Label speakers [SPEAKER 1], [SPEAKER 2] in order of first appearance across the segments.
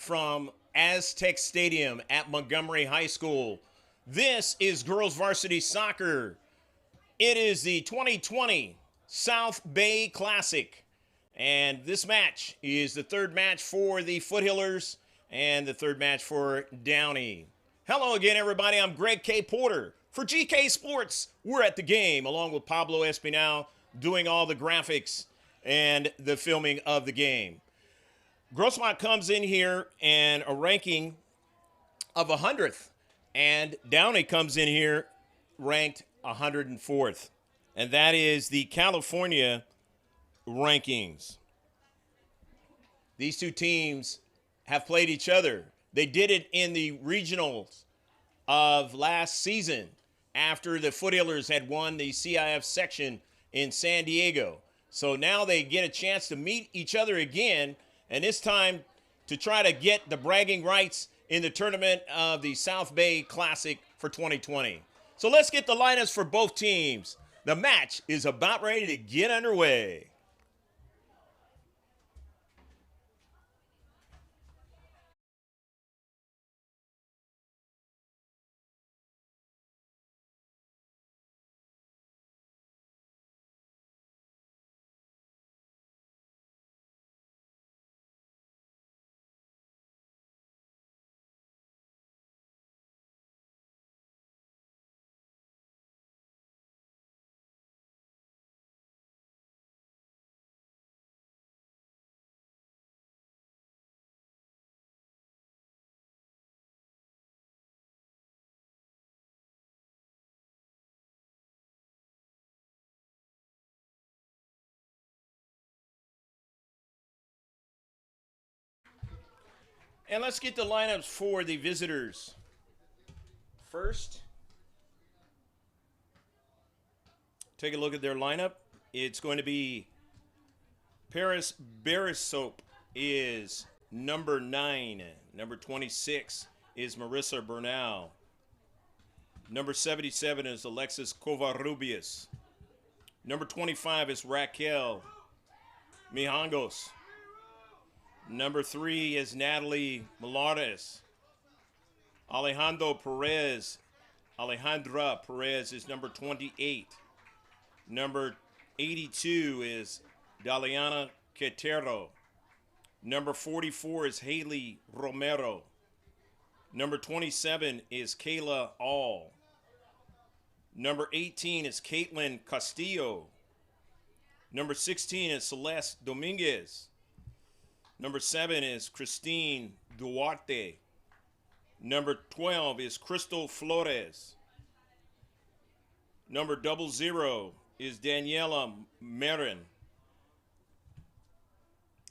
[SPEAKER 1] from Aztec Stadium at Montgomery High School. This is girls varsity soccer. It is the 2020 South Bay Classic. And this match is the third match for the Foothillers and the third match for Downey. Hello again, everybody. I'm Greg K. Porter. For GK Sports, we're at the game, along with Pablo Espinal, doing all the graphics and the filming of the game. Grossmont comes in here and a ranking of 100th, and Downey comes in here ranked 104th. And that is the California rankings. These two teams have played each other. They did it in the regionals of last season after the Foothillers had won the CIF section in San Diego. So now they get a chance to meet each other again, and this time to try to get the bragging rights in the tournament of the South Bay Classic for 2020. So let's get the lineups for both teams. The match is about ready to get underway. And let's get the lineups for the visitors. First, take a look at their lineup. It's going to be Paris Beressoap is number 9. Number 26 is Marissa Bernal. Number 77 is Alexis Covarrubias. Number 25 is Raquel Mijangos. Number 3 is Natalie Malares. Alejandra Perez is number 28. Number 82 is Daliana Quetero. Number 44 is Haley Romero. Number 27 is Kayla All. Number 18 is Caitlin Castillo. Number 16 is Celeste Dominguez. Number 7 is Christine Duarte. Number 12 is Crystal Flores. Number 00 is Daniela Marin.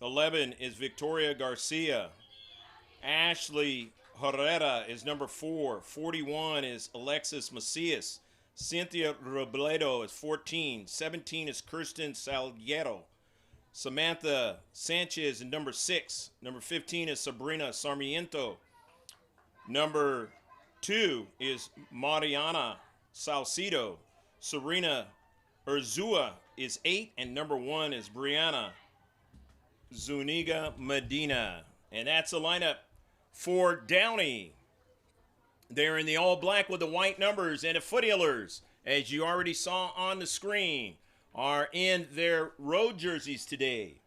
[SPEAKER 1] 11 is Victoria Garcia. Ashley Herrera is number 4. 41 is Alexis Macias. Cynthia Robledo is 14. 17 is Kirsten Salguero. Samantha Sanchez is number 6. Number 15 is Sabrina Sarmiento. Number 2 is Mariana Salcido. Serena Urzua is 8. And number 1 is Brianna Zuniga Medina. And that's the lineup for Downey. They're in the all black with the white numbers, and the Foothillers, as you already saw on the screen, are in their road jerseys today.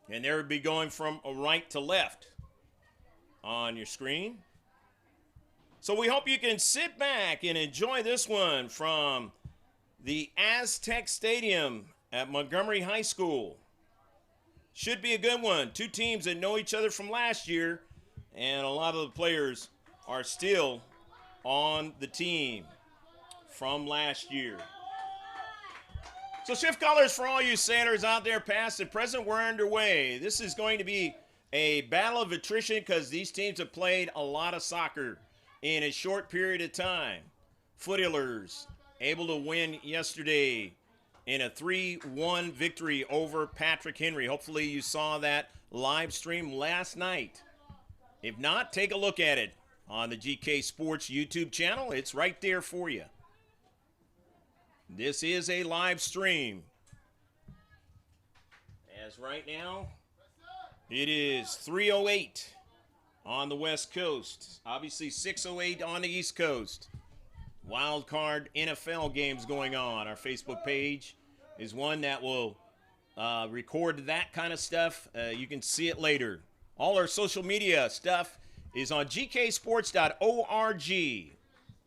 [SPEAKER 1] And they'll be going from right to left on your screen. So we hope you can sit back and enjoy this one from the Aztec Stadium at Montgomery High School. Should be a good one. Two teams that know each other from last year, and a lot of the players are still on the team from last year. So shift colors for all you sailors out there, past and present, we're underway. This is going to be a battle of attrition because these teams have played a lot of soccer in a short period of time. Foothillers able to win yesterday in a 3-1 victory over Patrick Henry. Hopefully you saw that live stream last night. If not, take a look at it on the GK Sports YouTube channel. It's right there for you. This is a live stream. As right now, It is 3:08 on the West Coast. Obviously 6:08 on the East Coast. Wild card NFL games going on. Our Facebook page is one that will record that kind of stuff. You can see it later. All our social media stuff is on gksports.org.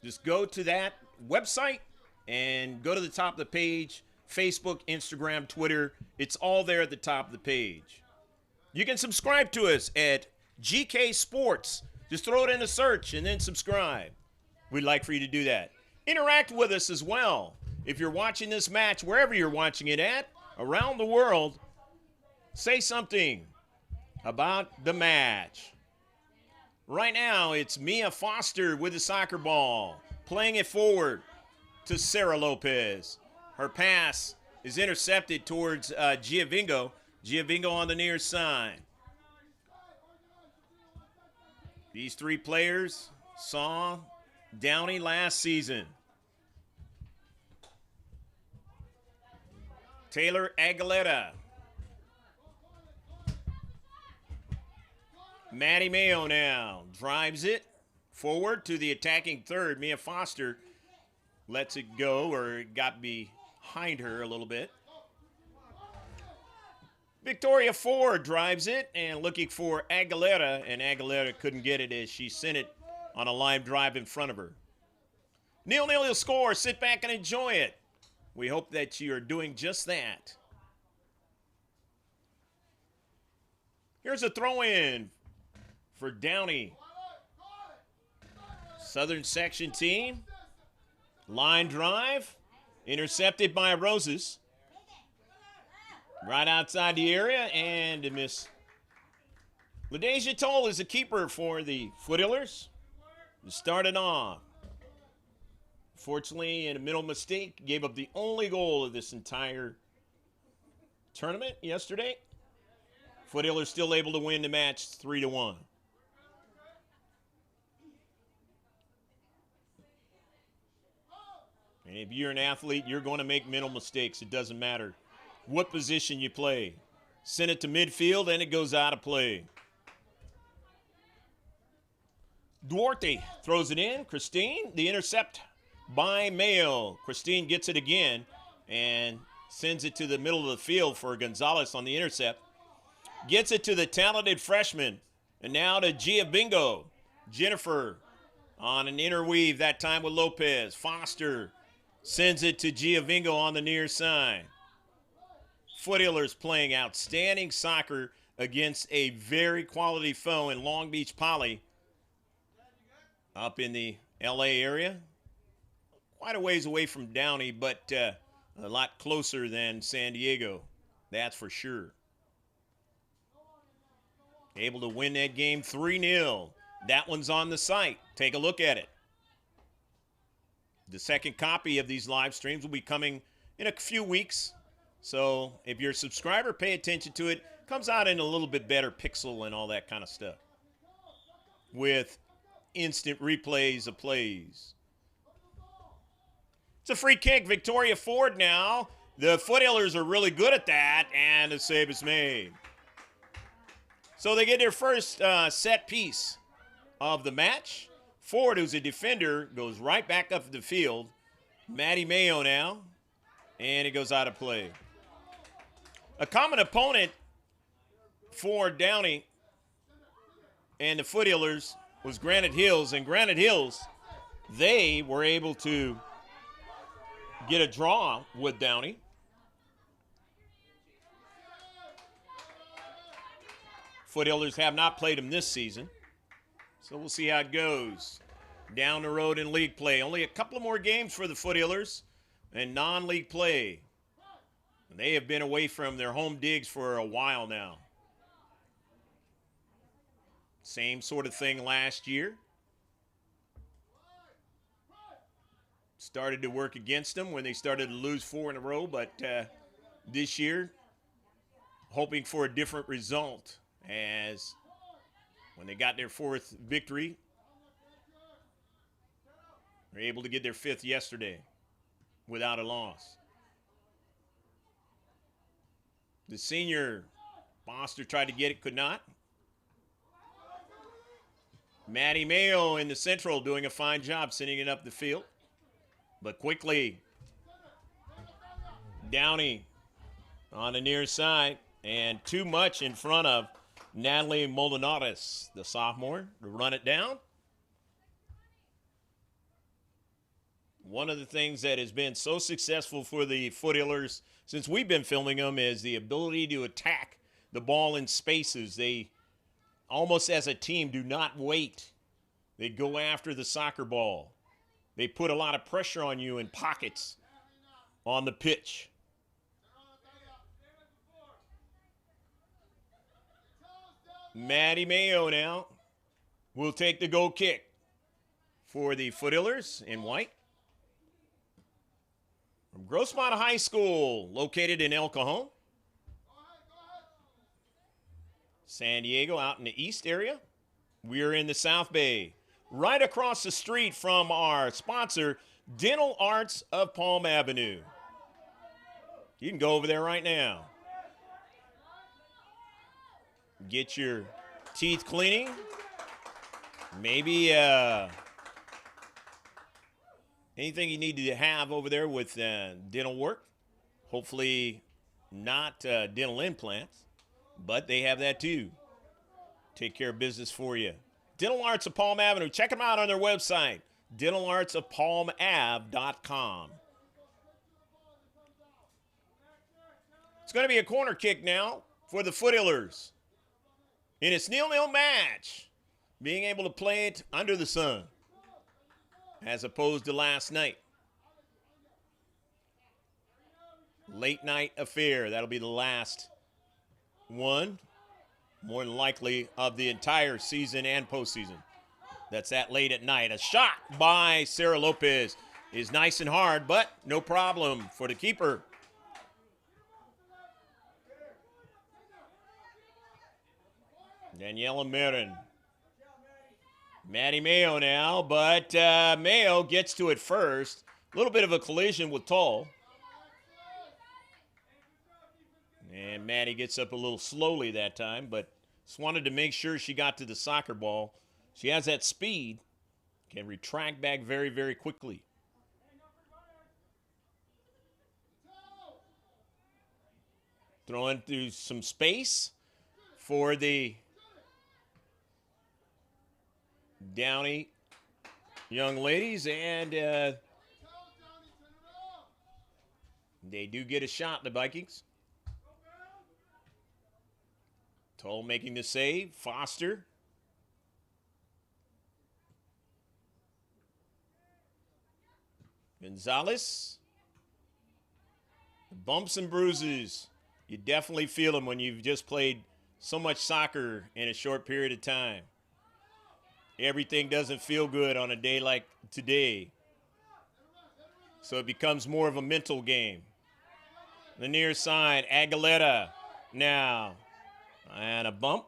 [SPEAKER 1] Just go to that website and go to the top of the page. Facebook, Instagram, Twitter. It's all there at the top of the page. You can subscribe to us at GK Sports. Just throw it in a search and then subscribe. We'd like for you to do that. Interact with us as well. If you're watching this match, wherever you're watching it at, around the world, say something about the match. Right now, it's Mia Foster with the soccer ball, playing it forward to Sarah Lopez. Her pass is intercepted towards Giovingo. Giovingo on the near side. These three players saw Downey last season. Taylor Aguilera. Maddie Mayo now drives it forward to the attacking third. Mia Foster lets it go, or it got behind her a little bit. Victoria Ford drives it and looking for Aguilera, and Aguilera couldn't get it as she sent it on a line drive in front of her. 0-0 your score. Sit back and enjoy it. We hope that you are doing just that. Here's a throw-in for Downey. Southern section team. Line drive. Intercepted by Roses. Right outside the area and a miss. LaDeja Toll is the keeper for the Foothillers. Started off. Fortunately, in a middle mistake, gave up the only goal of this entire tournament yesterday. Foothillers still able to win the match 3-1. And if you're an athlete, you're going to make mental mistakes. It doesn't matter what position you play. Send it to midfield, and it goes out of play. Duarte throws it in. Christine, the intercept by Mayo. Christine gets it again and sends it to the middle of the field for Gonzalez on the intercept. Gets it to the talented freshman. And now to Giovingo. Jennifer on an interweave, that time with Lopez. Foster sends it to Giovingo on the near side. Foothillers playing outstanding soccer against a very quality foe in Long Beach Poly up in the LA area. Quite a ways away from Downey, but a lot closer than San Diego. That's for sure. Able to win that game 3-0. That one's on the site. Take a look at it. The second copy of these live streams will be coming in a few weeks. So if you're a subscriber, pay attention to it. Comes out in a little bit better pixel and all that kind of stuff. With instant replays of plays. It's a free kick. Victoria Ford now. The Foothillers are really good at that, and the save is made. So they get their first set piece of the match. Ford, who's a defender, goes right back up the field. Maddie Mayo now, and it goes out of play. A common opponent for Downey and the Foothillers was Granite Hills, and Granite Hills, they were able to get a draw with Downey. Foothillers have not played them this season, so we'll see how it goes down the road in league play. Only a couple of more games for the Foothillers and non-league play. And they have been away from their home digs for a while now. Same sort of thing last year. Started to work against them when they started to lose 4 in a row, but this year, hoping for a different result, as when they got their 4th victory, they're able to get their 5th yesterday without a loss. The senior Foster tried to get it, could not. Maddie Mayo in the central doing a fine job sending it up the field. But quickly, Downey on the near side and too much in front of Natalie Molinares, the sophomore, to run it down. One of the things that has been so successful for the Foothillers since we've been filming them is the ability to attack the ball in spaces. They, almost as a team, do not wait. They go after the soccer ball. They put a lot of pressure on you in pockets on the pitch. Maddie Mayo now will take the goal kick for the Foothillers in white. From Grossmont High School, located in El Cajon. San Diego out in the east area. We're in the South Bay. Right across the street from our sponsor, Dental Arts of Palm Avenue. You can go over there right now. Get your teeth cleaning. Maybe anything you need to have over there with dental work. Hopefully not dental implants, but they have that too. Take care of business for you. Dental Arts of Palm Avenue. Check them out on their website, dentalartsofpalmav.com. It's going to be a corner kick now for the Foothillers. In its 0-0 match, being able to play it under the sun as opposed to last night. Late night affair. That'll be the last one, more than likely, of the entire season and postseason. That's that late at night. A shot by Sarah Lopez is nice and hard, but no problem for the keeper. Daniela Marin. Maddie Mayo now, but Mayo gets to it first. A little bit of a collision with Toll. And Maddie gets up a little slowly that time, but just wanted to make sure she got to the soccer ball. She has that speed, can retract back very, very quickly. Throw into some space for the Downey young ladies, and they do get a shot, the Vikings. Toll making the save. Foster. Gonzalez. Bumps and bruises. You definitely feel them when you've just played so much soccer in a short period of time. Everything doesn't feel good on a day like today. So it becomes more of a mental game. The near side, Aguilera now. And a bump,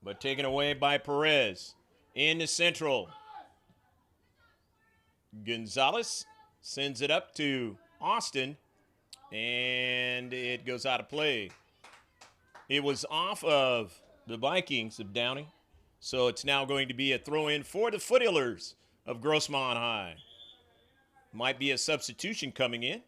[SPEAKER 1] but taken away by Perez. In the central. Gonzalez sends it up to Austin, and it goes out of play. It was off of the Vikings of Downey, so it's now going to be a throw-in for the Foothillers of Grossmont High. Might be a substitution coming in.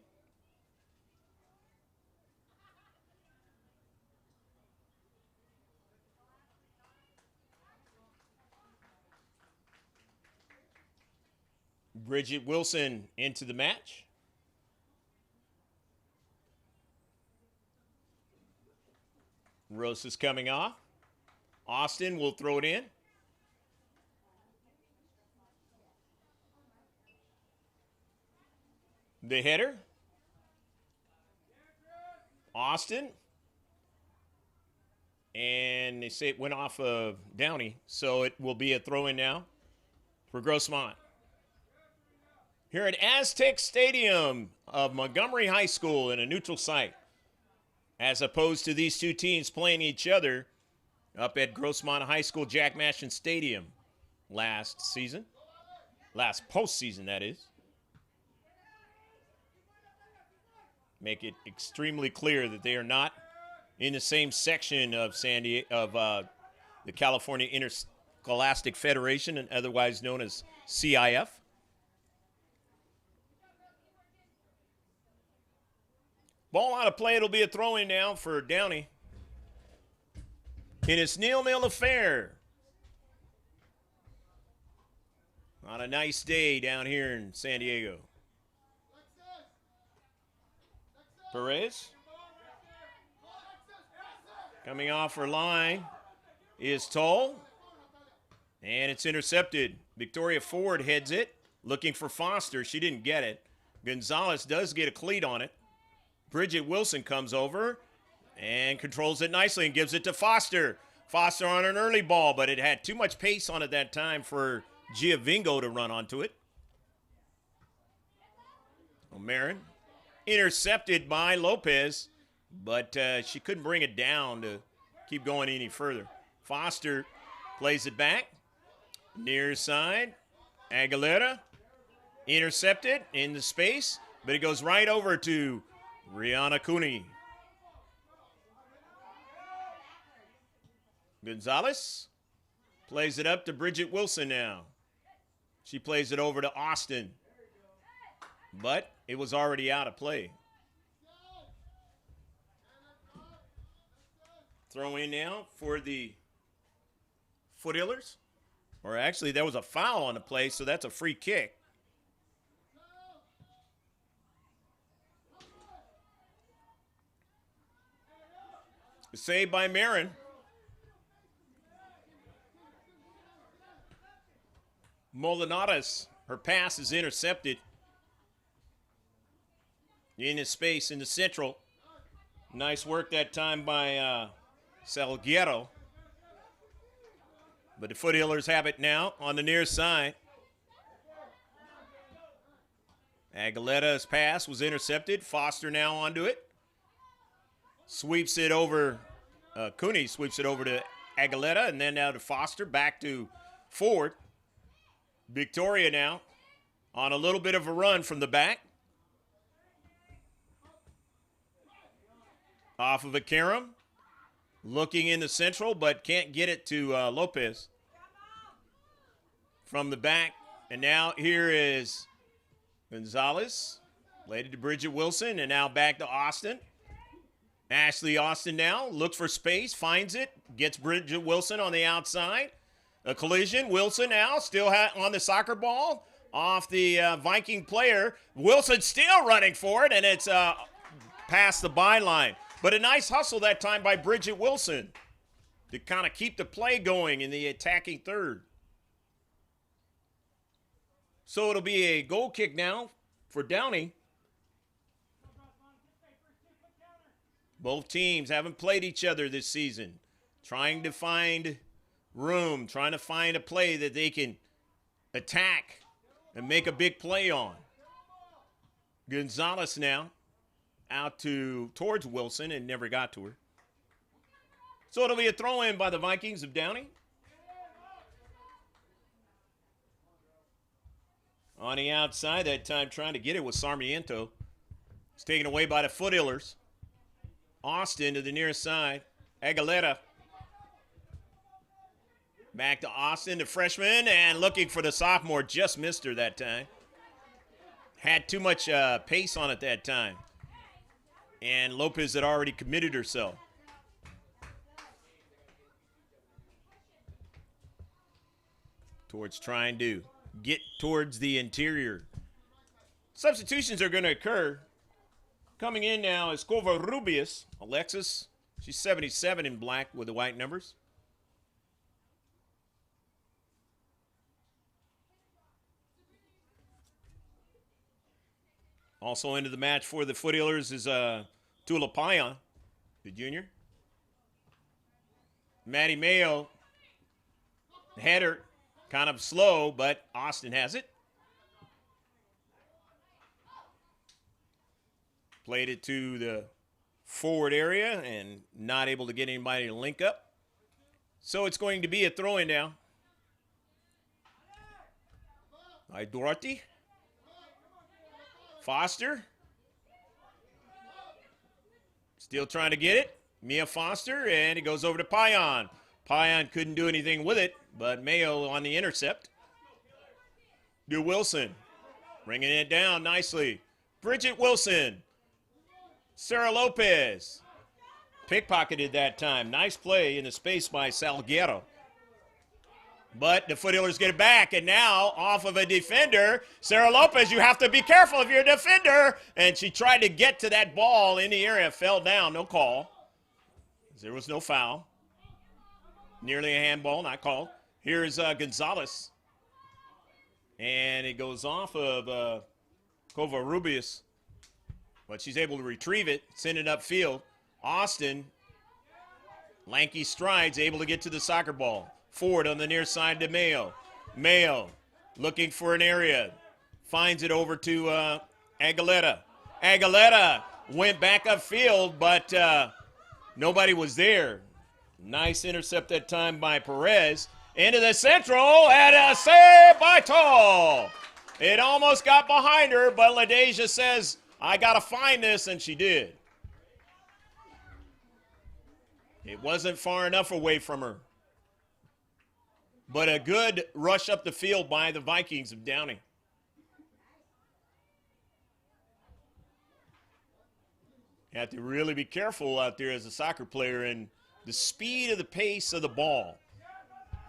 [SPEAKER 1] Bridget Wilson into the match. Rose is coming off. Austin will throw it in. The header. Austin. And they say it went off of Downey, so it will be a throw-in now for Grossmont. Here at Aztec Stadium of Montgomery High School in a neutral site, as opposed to these two teams playing each other up at Grossmont High School Jack Mashin Stadium last season. Last postseason, that is. Make it extremely clear that they are not in the same section of the California Interscholastic Federation, and otherwise known as C.I.F. Ball out of play. It'll be a throw-in now for Downey. And it's 0-0 affair. On a nice day down here in San Diego. Perez. Coming off her line is Toll. And it's intercepted. Victoria Ford heads it. Looking for Foster. She didn't get it. Gonzalez does get a cleat on it. Bridget Wilson comes over and controls it nicely and gives it to Foster. Foster on an early ball, but it had too much pace on it that time for Giovingo to run onto it. O'Marin intercepted by Lopez, but she couldn't bring it down to keep going any further. Foster plays it back. Near side. Aguilera intercepted in the space, but it goes right over to Rihanna Cooney. Gonzalez plays it up to Bridget Wilson now. She plays it over to Austin, but it was already out of play. Throw in now for the Foothillers. Or actually, there was a foul on the play, so that's a free kick. Saved by Marin. Molinares, her pass is intercepted. In the space in the central. Nice work that time by Salguero. But the Foothillers have it now on the near side. Aguilera's pass was intercepted. Foster now onto it. Sweeps it over. Cooney sweeps it over to Aguilera, and then now to Foster. Back to Ford. Victoria now on a little bit of a run from the back. Off of a Karam. Looking in the central, but can't get it to Lopez. From the back. And now here is Gonzalez. Played it to Bridget Wilson, and now back to Austin. Ashley Austin now looks for space, finds it, gets Bridget Wilson on the outside. A collision. Wilson now still on the soccer ball off the Viking player. Wilson still running for it, and it's past the byline. But a nice hustle that time by Bridget Wilson to kind of keep the play going in the attacking third. So it'll be a goal kick now for Downey. Both teams haven't played each other this season. Trying to find room, trying to find a play that they can attack and make a big play on. Gonzalez now out towards Wilson and never got to her. So it'll be a throw-in by the Vikings of Downey. On the outside that time trying to get it was Sarmiento. It's taken away by the Foothillers. Austin to the near side. Aguilera. Back to Austin, the freshman, and looking for the sophomore. Just missed her that time. Had too much pace on it that time. And Lopez had already committed herself. Towards trying to get towards the interior. Substitutions are going to occur. Coming in now is Covarrubias. Alexis, she's 77 in black with the white numbers. Also into the match for the Foothillers is Tulapaya, the junior. Maddie Mayo, header, kind of slow, but Austin has it. Played it to the forward area and not able to get anybody to link up. So it's going to be a throw-in now. Duarte. Foster. Still trying to get it. Mia Foster, and it goes over to Payan. Payan couldn't do anything with it, but Mayo on the intercept. To Wilson, bringing it down nicely. Bridget Wilson. Sarah Lopez. Pickpocketed that time. Nice play in the space by Salguero. But the Foothillers get it back, and now off of a defender. Sarah Lopez, you have to be careful if you're a defender. And she tried to get to that ball in the area, fell down, no call. There was no foul. Nearly a handball, not called. Here's Gonzalez. And it goes off of Covarrubias. But she's able to retrieve it, send it upfield. Austin, lanky strides, able to get to the soccer ball. Forward on the near side to Mayo. Mayo looking for an area. Finds it over to Aguilera. Aguilera went back upfield, but nobody was there. Nice intercept that time by Perez. Into the central, and a save by Toll. It almost got behind her, but LaDeja says, I got to find this, and she did. It wasn't far enough away from her. But a good rush up the field by the Vikings of Downey. You have to really be careful out there as a soccer player and the speed of the pace of the ball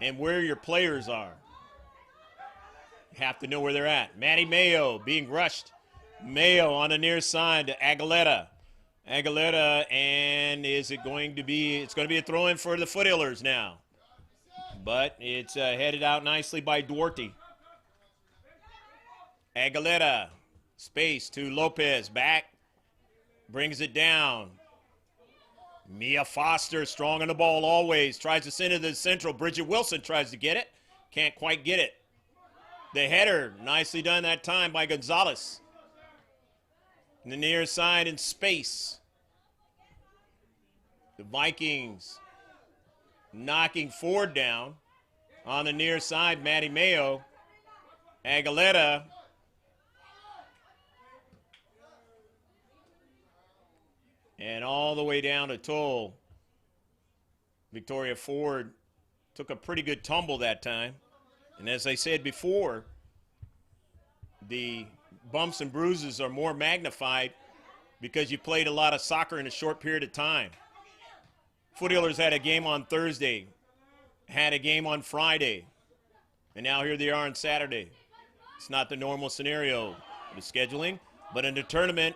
[SPEAKER 1] and where your players are. You have to know where they're at. Maddie Mayo being rushed. Mayo on the near side to Aguilera. Aguilera, and is it going to be, it's going to be a throw-in for the Foothillers now. But it's headed out nicely by Duarte. Aguilera, space to Lopez, back, brings it down. Mia Foster, strong on the ball always, tries to send it to the central. Bridget Wilson tries to get it, can't quite get it. The header, nicely done that time by Gonzalez. In the near side in space. The Vikings knocking Ford down. On the near side, Maddie Mayo. Aguilera. And all the way down to Toll. Victoria Ford took a pretty good tumble that time. And as I said before, the bumps and bruises are more magnified because you played a lot of soccer in a short period of time. Foothillers had a game on Thursday, had a game on Friday, and now here they are on Saturday. It's not the normal scenario, the scheduling, but in the tournament,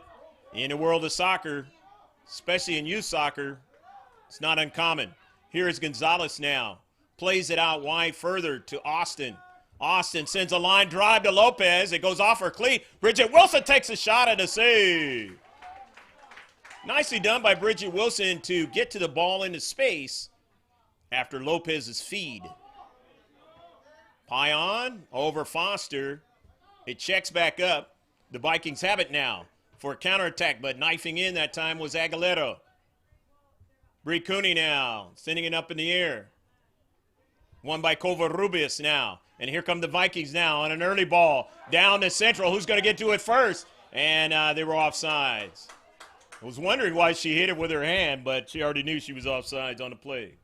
[SPEAKER 1] in the world of soccer, especially in youth soccer, it's not uncommon. Here is Gonzalez now. Plays it out wide further to Austin. Austin sends a line drive to Lopez. It goes off her cleat. Bridget Wilson takes a shot at a save. Nicely done by Bridget Wilson to get to the ball into space after Lopez's feed. Payan over Foster. It checks back up. The Vikings have it now for a counterattack, but knifing in that time was Aguilera. Bree Cooney now, sending it up in the air. Won by Covarrubias now. And here come the Vikings now on an early ball. Down to central. Who's going to get to it first? And they were offsides. I was wondering why she hit it with her hand, but she already knew she was offsides on the play.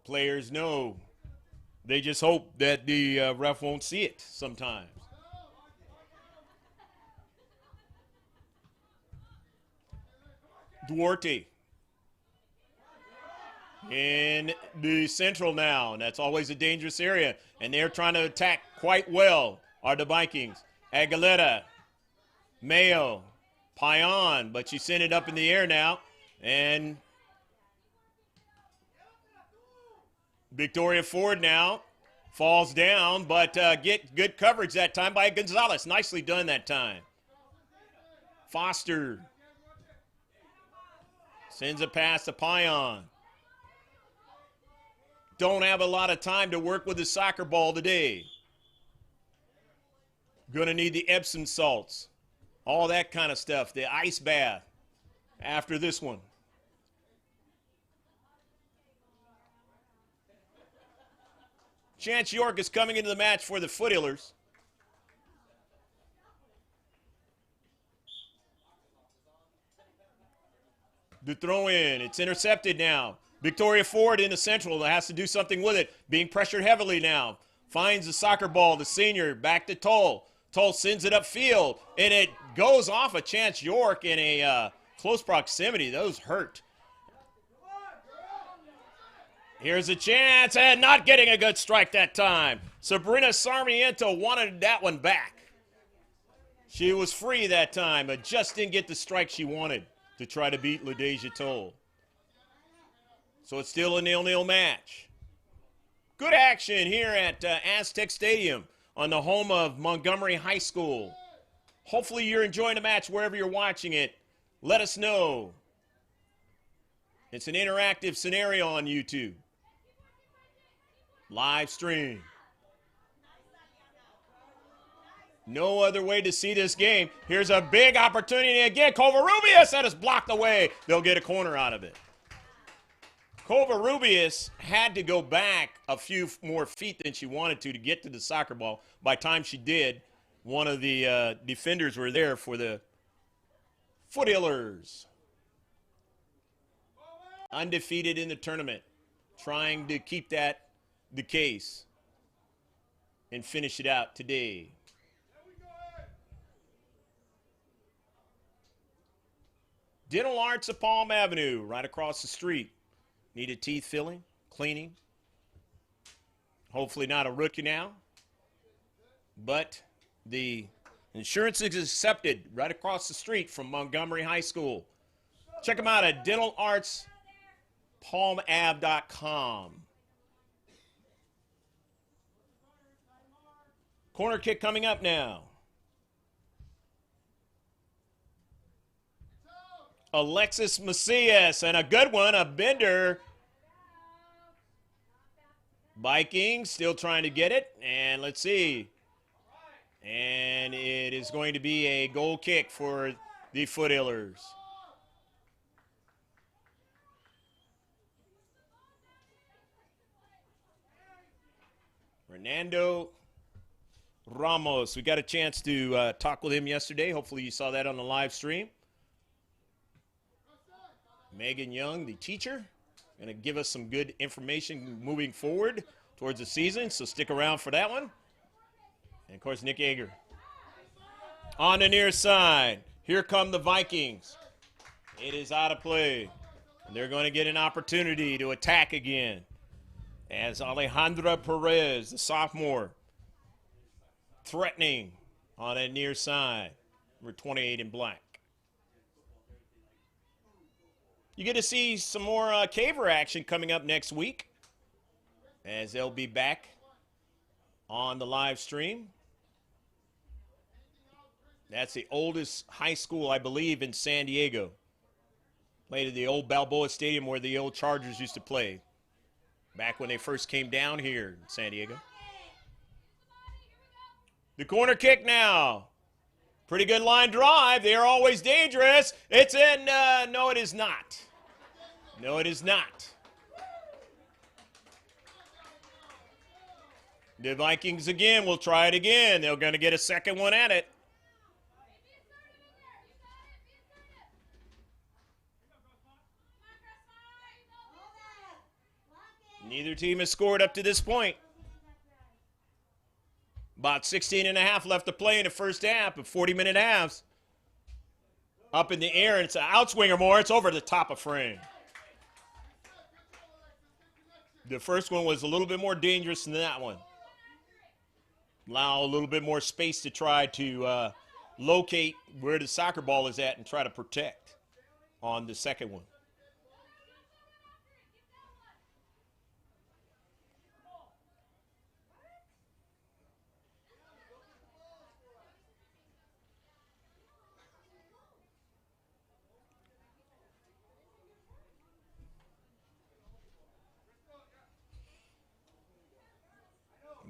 [SPEAKER 1] Players know. They just hope that the ref won't see it sometimes. Duarte in the central now, and that's always a dangerous area, and they're trying to attack quite well, are the Vikings. Aguilera, Mayo, Payan, but she sent it up in the air now, and Victoria Ford now falls down, but get good coverage that time by Gonzalez. Nicely done that time. Foster sends a pass to Payan. Don't have a lot of time to work with the soccer ball today. Going to need the Epsom salts, all that kind of stuff, the ice bath after this one. Chance York is coming into the match for the Foothillers. The throw in. It's intercepted now. Victoria Ford in the central that has to do something with it. Being pressured heavily now. Finds the soccer ball. The senior back to Toll. Toll sends it upfield. And it goes off a Chance York in a close proximity. Those hurt. Here's a chance. And not getting a good strike that time. Sabrina Sarmiento wanted that one back. She was free that time, but just didn't get the strike she wanted to try to beat LaDeja Toll. So it's still a 0-0 match. Good action here at Aztec Stadium on the home of Montgomery High School. Hopefully you're enjoying the match wherever you're watching it. Let us know. It's an interactive scenario on YouTube. Live stream. No other way to see this game. Here's a big opportunity again. Covarrubias, that is blocked away. They'll get a corner out of it. Covarrubias had to go back a few more feet than she wanted to get to the soccer ball. By the time she did, one of the defenders were there for the Foothillers. Undefeated in the tournament. Trying to keep that the case and finish it out today. Dental Arts of Palm Avenue, right across the street. Needed teeth filling, cleaning. Hopefully not a root canal. But the insurance is accepted right across the street from Montgomery High School. Check them out at dentalartspalmave.com. Corner kick coming up now. Alexis Macias, and a good one, a bender. Vikings still trying to get it, and let's see. And it is going to be a goal kick for the Foothillers. Fernando Ramos, we got a chance to talk with him yesterday. Hopefully you saw that on the live stream. Megan Young, the teacher, going to give us some good information moving forward towards the season, so stick around for that one. And, of course, Nick Yeager. On the near side, here come the Vikings. It is out of play. They're going to get an opportunity to attack again as Alejandra Perez, the sophomore, threatening on that near side, number 28 in black. You get to see some more caver action coming up next week as they'll be back on the live stream. That's the oldest high school, I believe, in San Diego. Played at the old Balboa Stadium where the old Chargers used to play back when they first came down here in San Diego. The corner kick now. Pretty good line drive. They are always dangerous. It's in. No, it is not. No, it is not. The Vikings again will try it again. They're going to get a second one at it. Neither team has scored up to this point. About 16 and a half left to play in the first half of 40-minute halves. Up in the air, and it's an outswinger more. It's over the top of frame. The first one was a little bit more dangerous than that one. Allow a little bit more space to try to locate where the soccer ball is at and try to protect on the second one.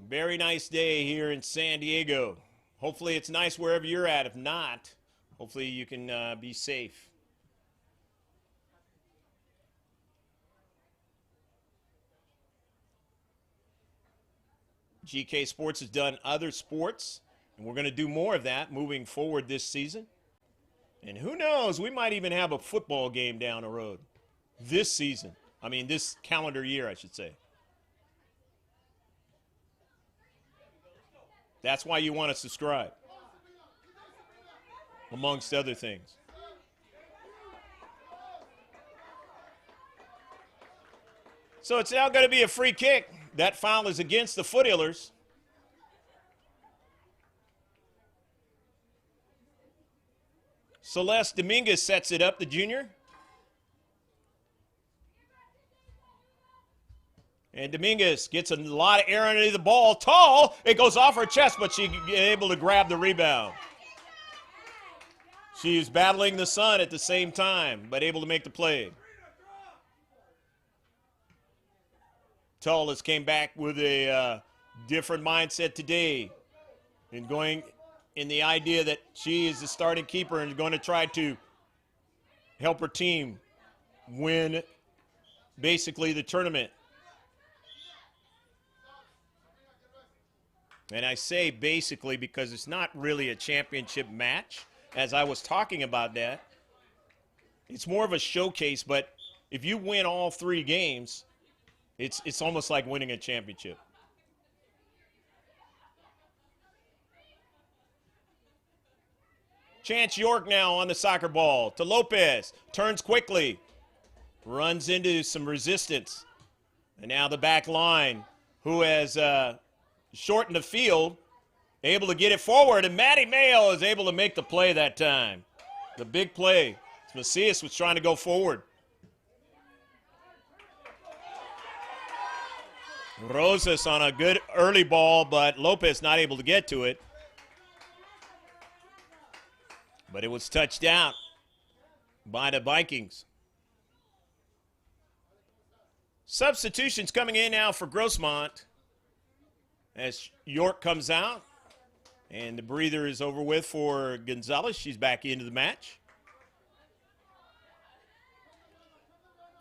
[SPEAKER 1] Very nice day here in San Diego. Hopefully it's nice wherever you're at. If not, hopefully you can be safe. GK Sports has done other sports, and we're going to do more of that moving forward this season. And who knows, we might even have a football game down the road this season. I mean, this calendar year, I should say. That's why you want to subscribe, amongst other things. So it's now going to be a free kick. That foul is against the Foothillers. Celeste Dominguez sets it up, the junior. And Dominguez gets a lot of air under the ball. Tall. It goes off her chest, but she's able to grab the rebound. She's battling the sun at the same time, but able to make the play. Tull has came back with a different mindset today and going in the idea that she is the starting keeper and is going to try to help her team win basically the tournament. And I say basically because it's not really a championship match, as I was talking about that. It's more of a showcase, but if you win all 3 games, it's almost like winning a championship. Chance York now on the soccer ball to Lopez. Turns quickly. Runs into some resistance. And now the back line, who has shortened the field, able to get it forward. And Maddie Mayo is able to make the play that time. The big play. Macias was trying to go forward. Rosas on a good early ball, but Lopez not able to get to it. But it was touched out by the Vikings. Substitutions coming in now for Grossmont as York comes out. And the breather is over with for Gonzalez. She's back into the match.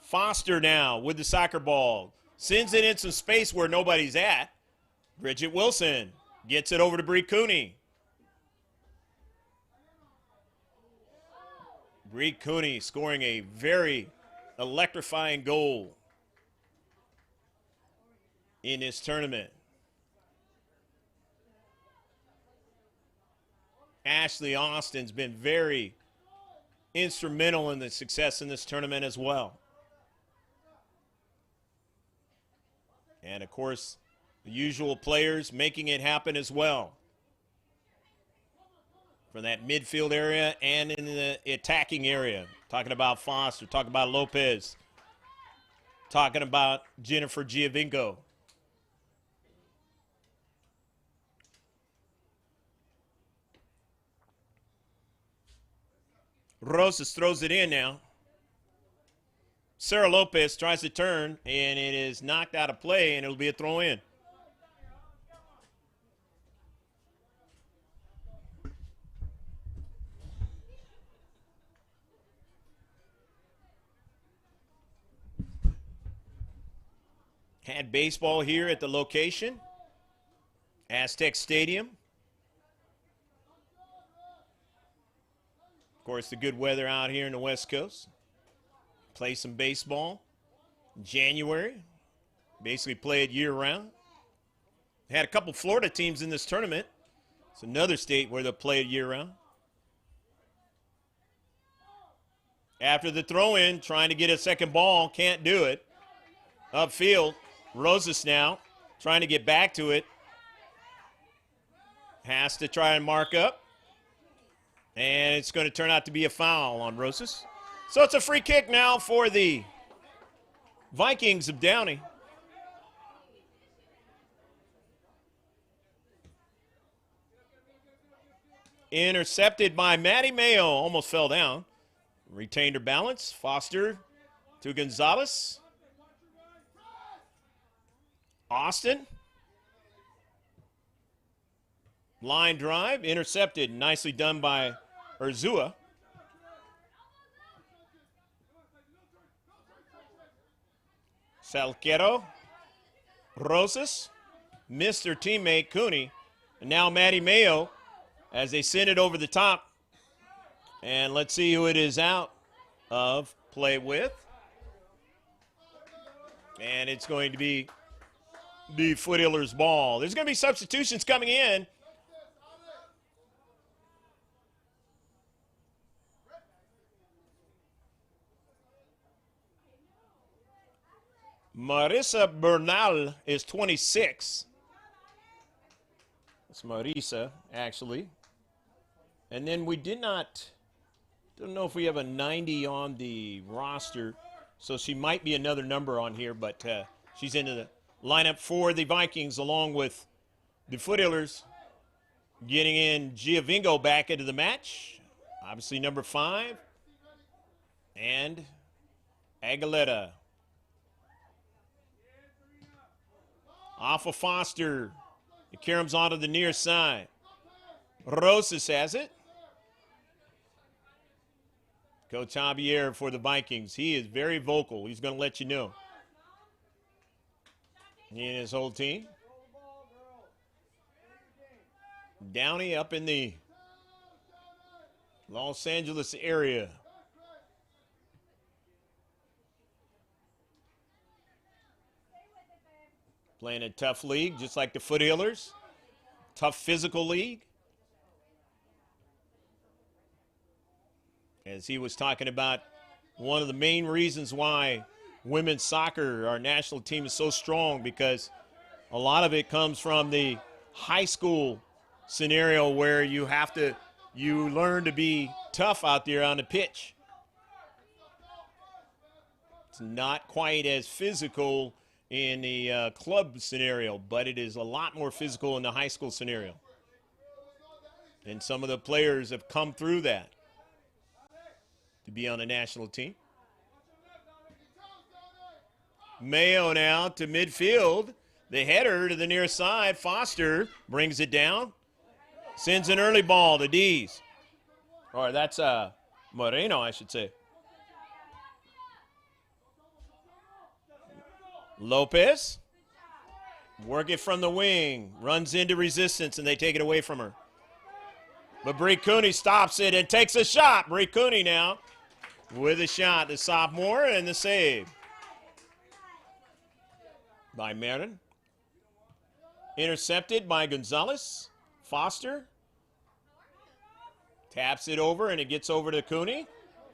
[SPEAKER 1] Foster now with the soccer ball. Sends it in some space where nobody's at. Bridget Wilson gets it over to Bree Cooney. Bree Cooney scoring a very electrifying goal in this tournament. Ashley Austin's been very instrumental in the success in this tournament as well. And, of course, the usual players making it happen as well. From that midfield area and in the attacking area. Talking about Foster, talking about Lopez, talking about Jennifer Giovinco. Rosas throws it in now. Sarah Lopez tries to turn, and it is knocked out of play, and it'll be a throw-in. Had baseball here at the location, Aztec Stadium. Of course, the good weather out here in the West Coast. Play some baseball in January. Basically play it year-round. Had a couple Florida teams in this tournament. It's another state where they'll play it year-round. After the throw-in, trying to get a second ball, can't do it. Upfield, Rosas now trying to get back to it. Has to try and mark up. And it's going to turn out to be a foul on Rosas. So it's a free kick now for the Vikings of Downey. Intercepted by Maddie Mayo. Almost fell down. Retained her balance. Foster to Gonzalez. Austin. Line drive. Intercepted. Nicely done by Urzua. Salquero, Rosas, missed her teammate Cooney, and now Maddie Mayo, as they send it over the top And let's see who it is out of play with. And it's going to be the Foothillers ball. There's going to be substitutions coming in. Marisa Bernal is 26. That's Marisa, actually. And then we don't know if we have a 90 on the roster, so she might be another number on here, but she's into the lineup for the Vikings along with the Foothillers. Getting in Giovingo back into the match. Obviously number 5. And Aguilera. Off of Foster. It caroms onto the near side. Rosas has it. Coach Javier for the Vikings. He is very vocal. He's going to let you know. He and his whole team. Downey up in the Los Angeles area. Playing a tough league, just like the Foothillers. Tough physical league. As he was talking about, one of the main reasons why women's soccer, our national team, is so strong, because a lot of it comes from the high school scenario where you learn to be tough out there on the pitch. It's not quite as physical in the club scenario, but it is a lot more physical in the high school scenario. And some of the players have come through that to be on the national team. Mayo now to midfield. The header to the near side. Foster brings it down. Sends an early ball to Dees. Or that's Moreno, I should say. Lopez. Work it from the wing. Runs into resistance, and they take it away from her. But Bree Cooney stops it and takes a shot. Bree Cooney now with a shot. The sophomore and the save by Marin. Intercepted by Gonzalez. Foster taps it over, and it gets over to Cooney.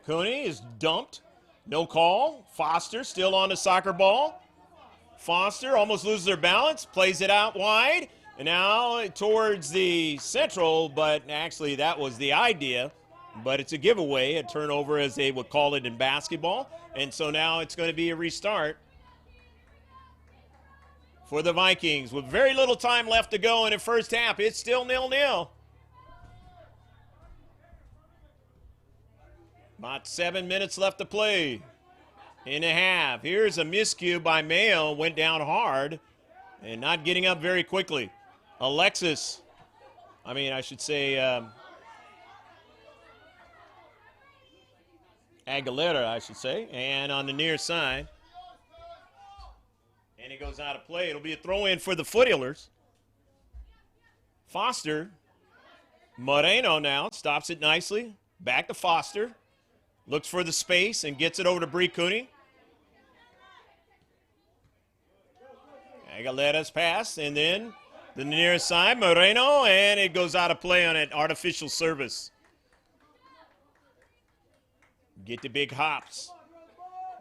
[SPEAKER 1] Cooney is dumped. No call. Foster still on the soccer ball. Foster almost loses her balance, plays it out wide, and now towards the central, but actually that was the idea, but it's a giveaway, a turnover as they would call it in basketball, and so now it's going to be a restart for the Vikings with very little time left to go in the first half. It's still 0-0. About 7 minutes left to play in a half. Here's a miscue by Mayo. Went down hard and not getting up very quickly. Aguilera, I should say. And on the near side. And it goes out of play. It'll be a throw-in for the Foothillers. Foster. Moreno now stops it nicely. Back to Foster. Looks for the space and gets it over to Bree Cooney. Aguilera's pass, and then the near side, Moreno, and it goes out of play on an artificial service. Get the big hops.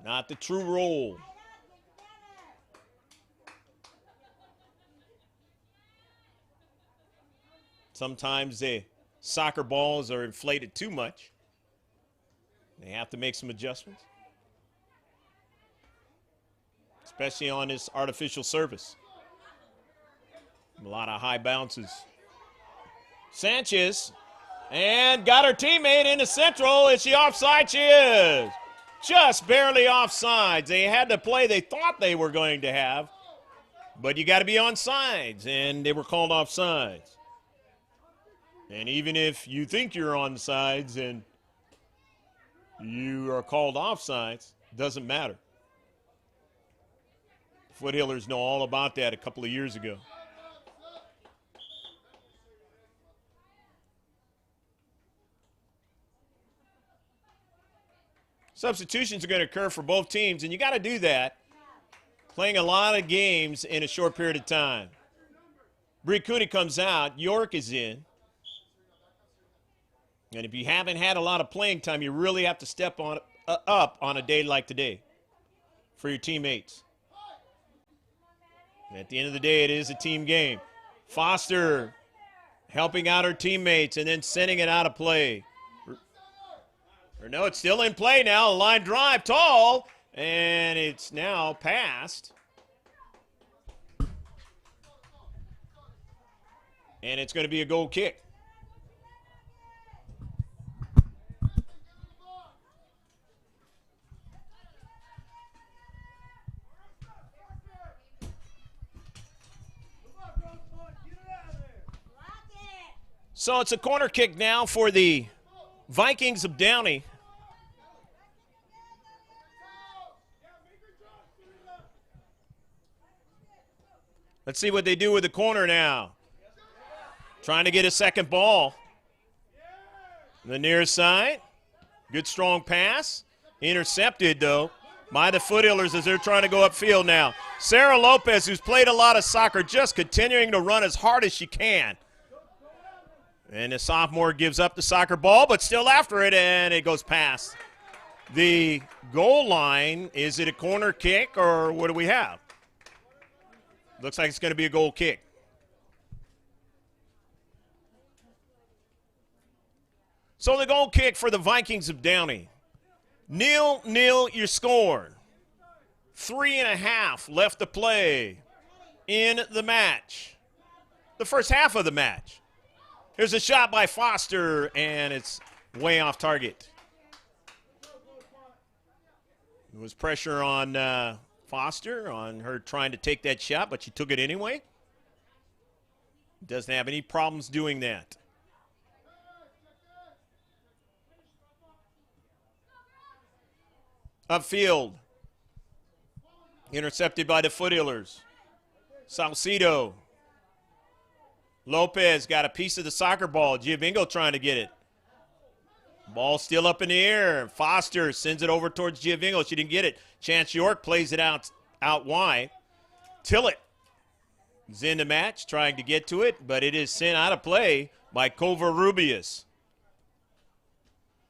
[SPEAKER 1] Not the true roll. Sometimes the soccer balls are inflated too much. They have to make some adjustments, especially on this artificial service. A lot of high bounces. Sanchez, and got her teammate in the central. Is she offside? She is. Just barely offsides. They had the play they thought they were going to have, but you got to be on sides, and they were called offsides. And even if you think you're on sides and you are called offsides, doesn't matter. Foothillers know all about that a couple of years ago. Substitutions are going to occur for both teams, and you got to do that, playing a lot of games in a short period of time. Bree Cooney comes out. York is in. And if you haven't had a lot of playing time, you really have to step up on a day like today for your teammates. And at the end of the day, it is a team game. Foster helping out her teammates and then sending it out of play. Or no, it's still in play now. A line drive, tall, and it's now passed. And it's going to be a goal kick. So it's a corner kick now for the Vikings of Downey. Let's see what they do with the corner now. Trying to get a second ball. The near side. Good strong pass. Intercepted, though, by the Foothillers as they're trying to go upfield now. Sarah Lopez, who's played a lot of soccer, just continuing to run as hard as she can. And the sophomore gives up the soccer ball, but still after it, and it goes past the goal line. Is it a corner kick, or what do we have? Looks like it's going to be a goal kick. So the goal kick for the Vikings of Downey. 0-0 your score. 3.5 left to play in the match. The first half of the match. Here's a shot by Foster, and it's way off target. There was pressure on Foster, on her trying to take that shot, but she took it anyway. Doesn't have any problems doing that. Upfield. Intercepted by the Foothillers. Salcido. Lopez got a piece of the soccer ball. Giovingo trying to get it. Ball still up in the air. Foster sends it over towards Giovingo. She didn't get it. Chance York plays it out wide. Tillett is in the match trying to get to it, but it is sent out of play by Covarrubias.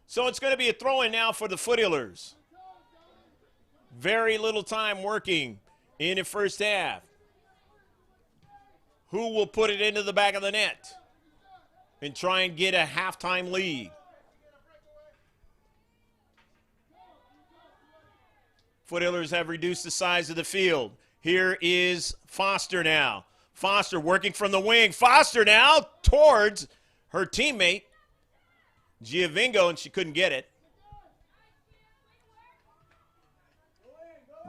[SPEAKER 1] So it's going to be a throw-in now for the Foothillers. Very little time working in the first half. Who will put it into the back of the net and try and get a halftime lead? Foothillers have reduced the size of the field. Here is Foster now. Foster working from the wing. Foster now towards her teammate, Giovingo, and she couldn't get it.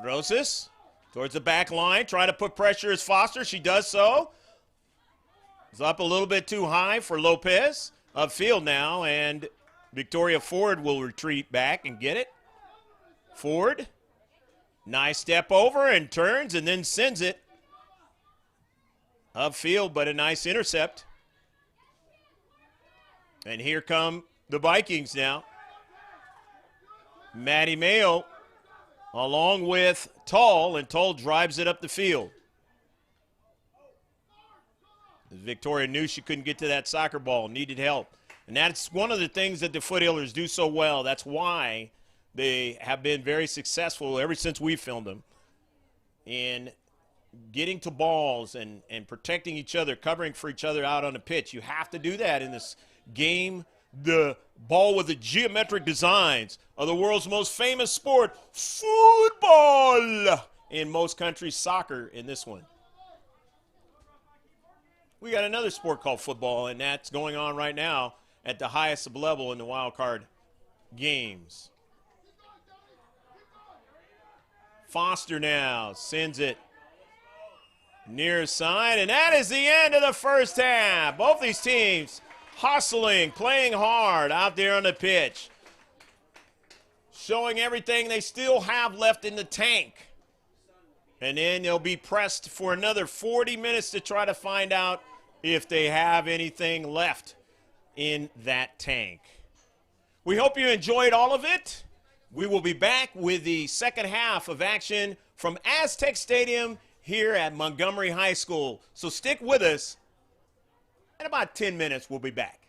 [SPEAKER 1] Rosas towards the back line, trying to put pressure as Foster. She does so. It's up a little bit too high for Lopez. Upfield now, and Victoria Ford will retreat back and get it. Ford, nice step over and turns and then sends it. Upfield, but a nice intercept. And here come the Vikings now. Maddie Mayo along with Tull, and Tull drives it up the field. Victoria knew she couldn't get to that soccer ball, needed help. And that's one of the things that the Foothillers do so well. That's why they have been very successful ever since we filmed them in getting to balls and protecting each other, covering for each other out on the pitch. You have to do that in this game. The ball with the geometric designs of the world's most famous sport, football. In most countries, soccer in this one. We got another sport called football, and that's going on right now at the highest level in the wild card games. Foster now sends it near side, and that is the end of the first half. Both these teams hustling, playing hard out there on the pitch, showing everything they still have left in the tank. And then they'll be pressed for another 40 minutes to try to find out if they have anything left in that tank. We hope you enjoyed all of it. We will be back with the second half of action from Aztec Stadium here at Montgomery High School. So stick with us. In about 10 minutes, we'll be back.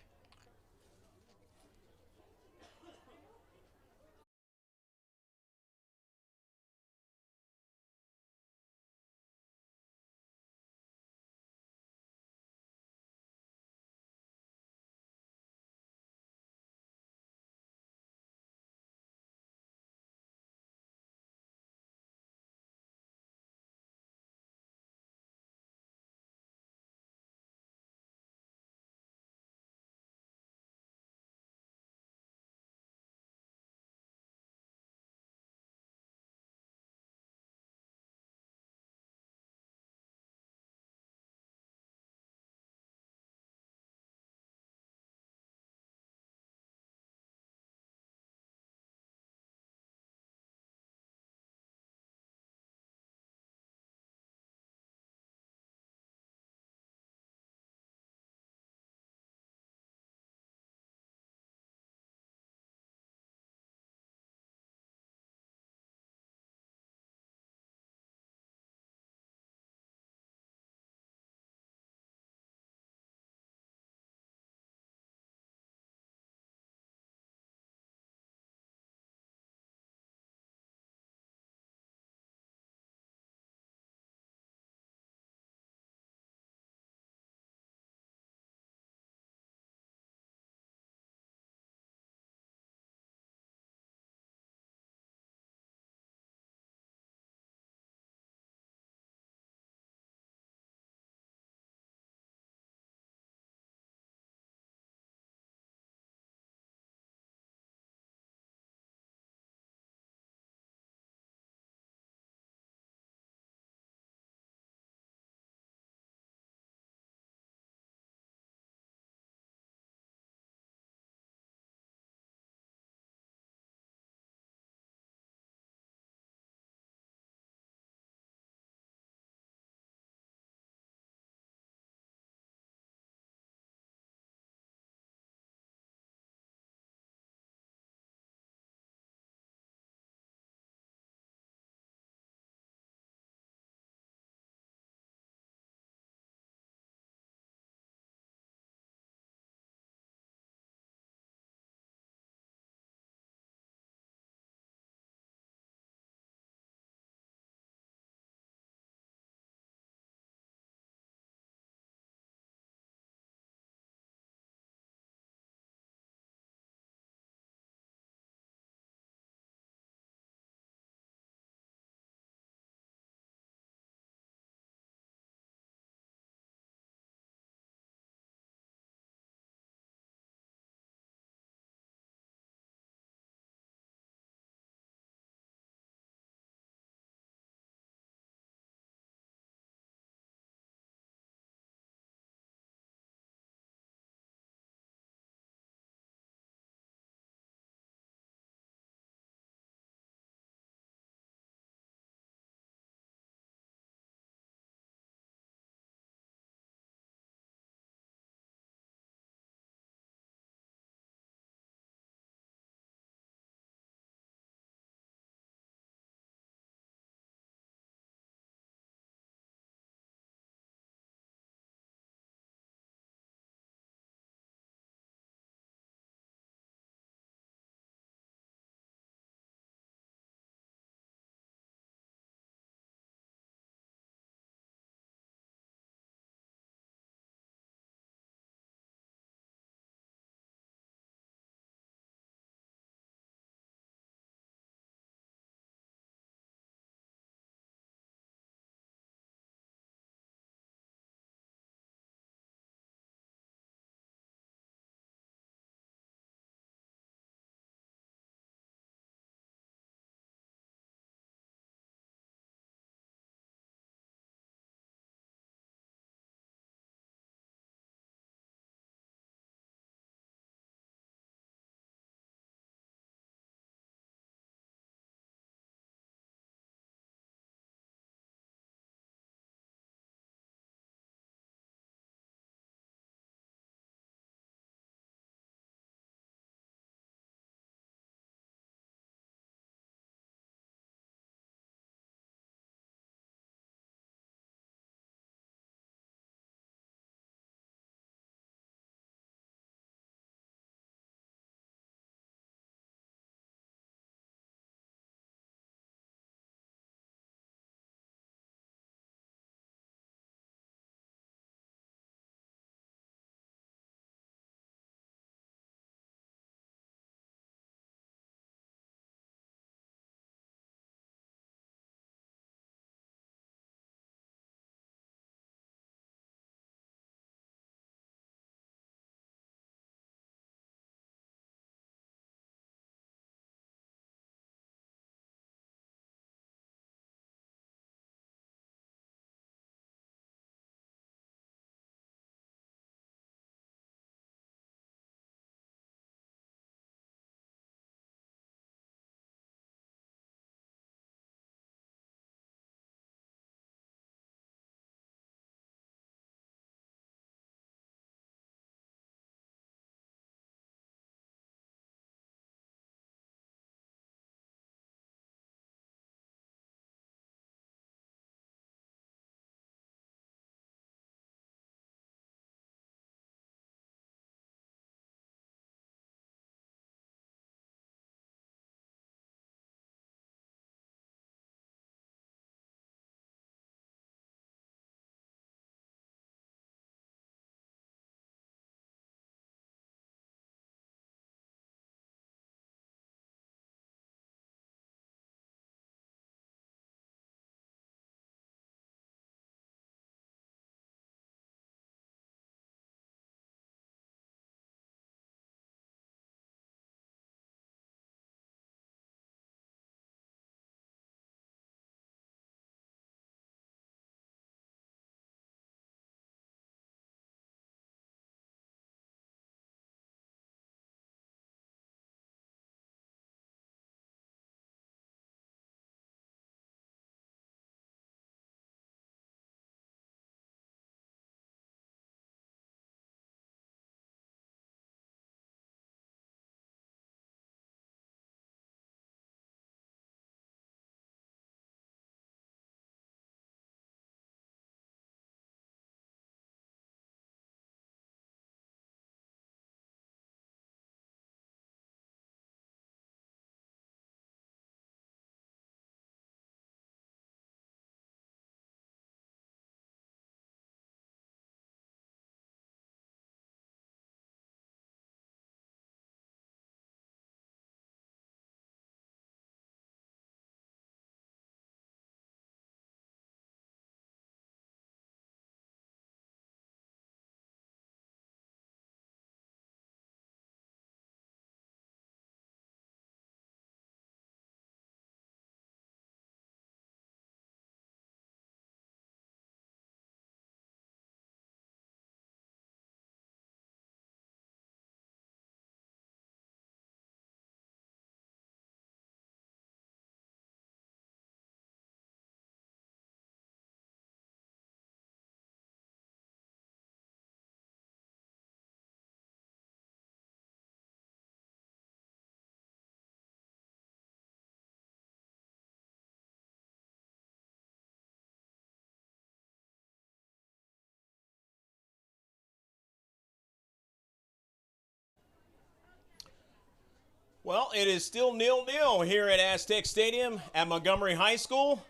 [SPEAKER 1] Well, it is still 0-0 here at Aztec Stadium at Montgomery High School.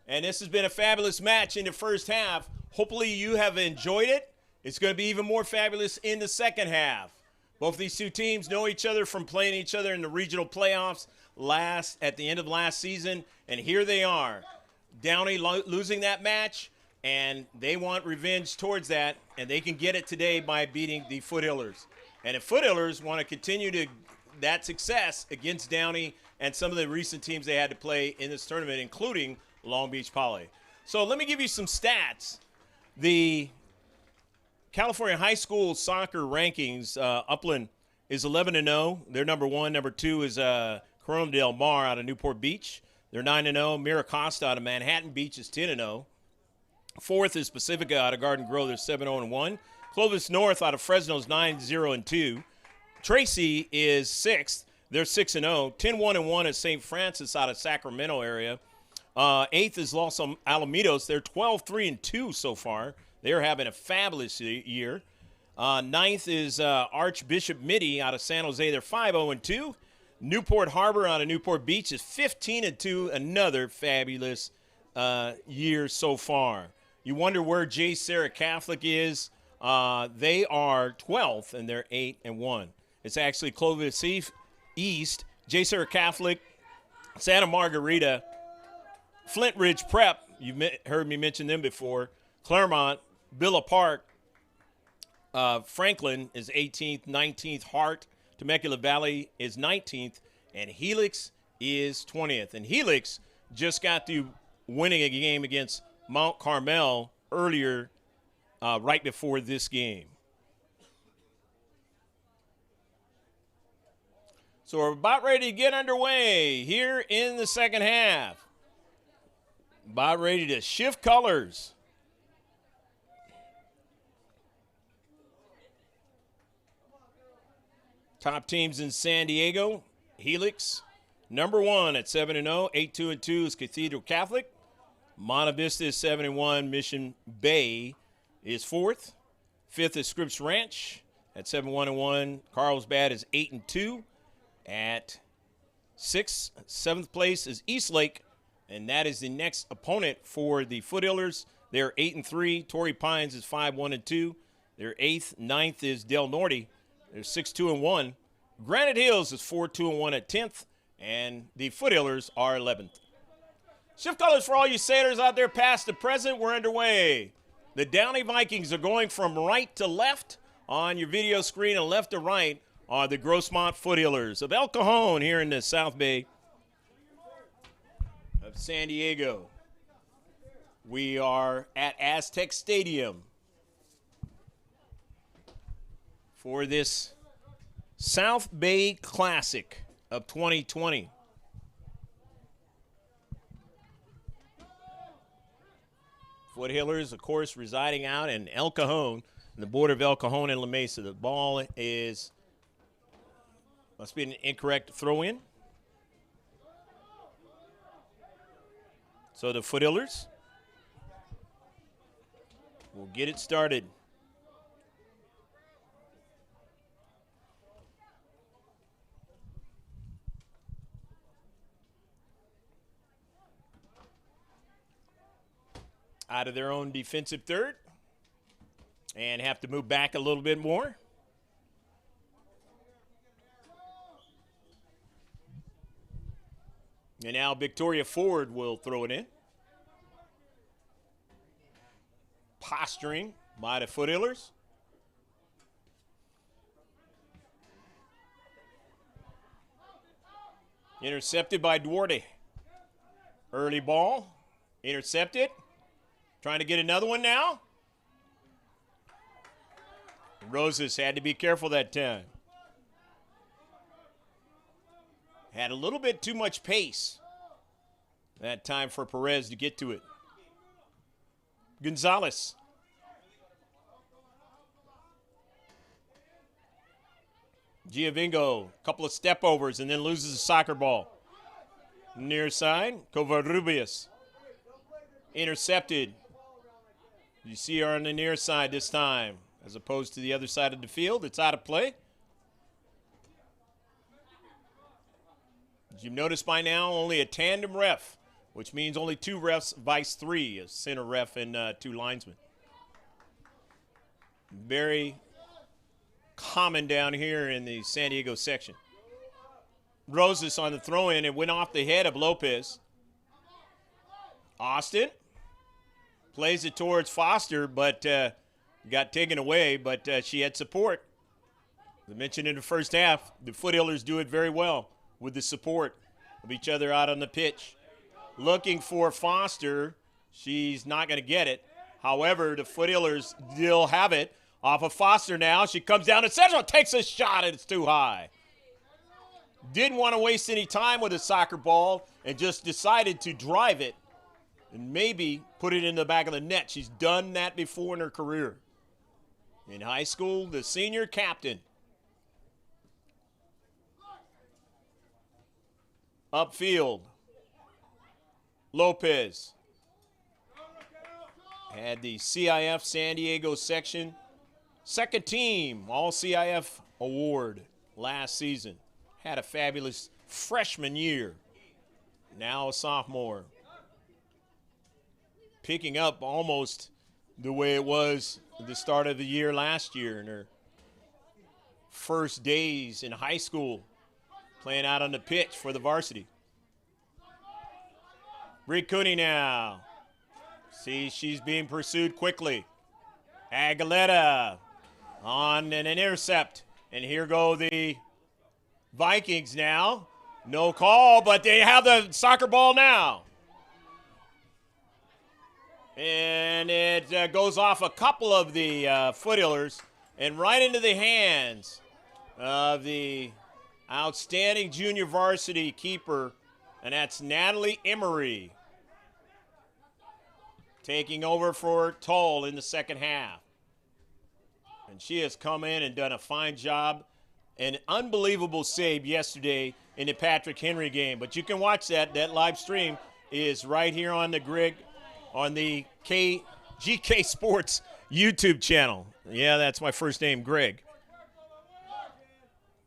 [SPEAKER 1] And this has been a fabulous match in the first half. Hopefully you have enjoyed it. It's going to be even more fabulous in the second half. Both of these two teams know each other from playing each other in the regional playoffs at the end of last season. And here they are. Downey losing that match, and they want revenge towards that. And they can get it today by beating the Foothillers. And if Foothillers want to continue that success against Downey and some of the recent teams they had to play in this tournament, including Long Beach Poly. So let me give you some stats. The California high school soccer rankings, Upland is 11-0. They're number one. Number two is Corona Del Mar out of Newport Beach. They're 9-0. Miracosta out of Manhattan Beach is 10-0. Fourth is Pacifica out of Garden Grove. They're 7-0-1. Clovis North out of Fresno is 9-0-2. Tracy is sixth. They're 6-0. 10-1-1 is St. Francis out of Sacramento area. Eighth is Los Alamitos. They're 12-3-2 so far. They're having a fabulous year. Ninth is Archbishop Mitty out of San Jose. They're 5-0-2. Newport Harbor out of Newport Beach is 15-2. Another fabulous year so far. You wonder where J. Sarah Catholic is. They are 12th, and they're 8-1. It's actually Clovis East, J. Sarah Catholic, Santa Margarita, Flint Ridge Prep. You've heard me mention them before. Claremont, Villa Park, Franklin is 18th, 19th. Hart, Temecula Valley is 19th, and Helix is 20th. And Helix just got through winning a game against Mount Carmel earlier, right before this game. So we're about ready to get underway here in the second half. About ready to shift colors. Top teams in San Diego, Helix, number one at 7-0. 8-2-2 is Cathedral Catholic. Monte Vista is 7-1. Mission Bay is fourth. Fifth is Scripps Ranch at 7-1-1. Carlsbad is 8-2. At sixth, seventh place is Eastlake, and that is the next opponent for the Foothillers. They're 8-3. Torrey Pines is 5-1-2. They're eighth. Ninth is Del Norte. They're 6-2-1. Granite Hills is 4-2-1 at 10th, and the Foothillers are 11th. Shift colors for all you sailors out there, past to present. We're underway. The Downey Vikings are going from right to left on your video screen, and left to right are the Grossmont Foothillers of El Cajon here in the South Bay of San Diego. We are at Aztec Stadium for this South Bay Classic of 2020. Foothillers, of course, residing out in El Cajon, in the border of El Cajon and La Mesa. The ball must be an incorrect throw-in. So the Foothillers will get it started. Out of their own defensive third and have to move back a little bit more. And now Victoria Ford will throw it in. Posturing by the Foothillers. Intercepted by Duarte. Early ball. Intercepted. Trying to get another one now. Roses had to be careful that time. Had a little bit too much pace that time for Perez to get to it. Gonzalez. Giovingo, couple of step overs and then loses the soccer ball. Near side, Covarrubias. Intercepted. You see her on the near side this time, as opposed to the other side of the field. It's out of play. As you've noticed by now, only a tandem ref, which means only 2 refs vice 3, a center ref and 2 linesmen. Very common down here in the San Diego section. Rosas on the throw-in. It went off the head of Lopez. Austin plays it towards Foster, but got taken away, but she had support. As I mentioned in the first half, the Foothillers do it very well with the support of each other out on the pitch. Looking for Foster. She's not going to get it. However, the Foothillers still have it. Off of Foster now. She comes down to Central, takes a shot, and it's too high. Didn't want to waste any time with a soccer ball and just decided to drive it and maybe put it in the back of the net. She's done that before in her career. In high school, the senior captain. Upfield. Lopez had the CIF San Diego section second team all CIF award last season. Had a fabulous freshman year. Now a sophomore. Picking up almost the way it was at the start of the year last year in her first days in high school, playing out on the pitch for the varsity. Bree Cooney now. See, she's being pursued quickly. Aguilera on an intercept. And here go the Vikings now. No call, but they have the soccer ball now. And it goes off a couple of the Foothillers and right into the hands of the outstanding junior varsity keeper, and that's Natalie Emery, taking over for Toll in the second half. And she has come in and done a fine job. An unbelievable save yesterday in the Patrick Henry game. But you can watch that. That live stream is right here on the Greg, on the GK Sports YouTube channel. Yeah, that's my first name, Greg,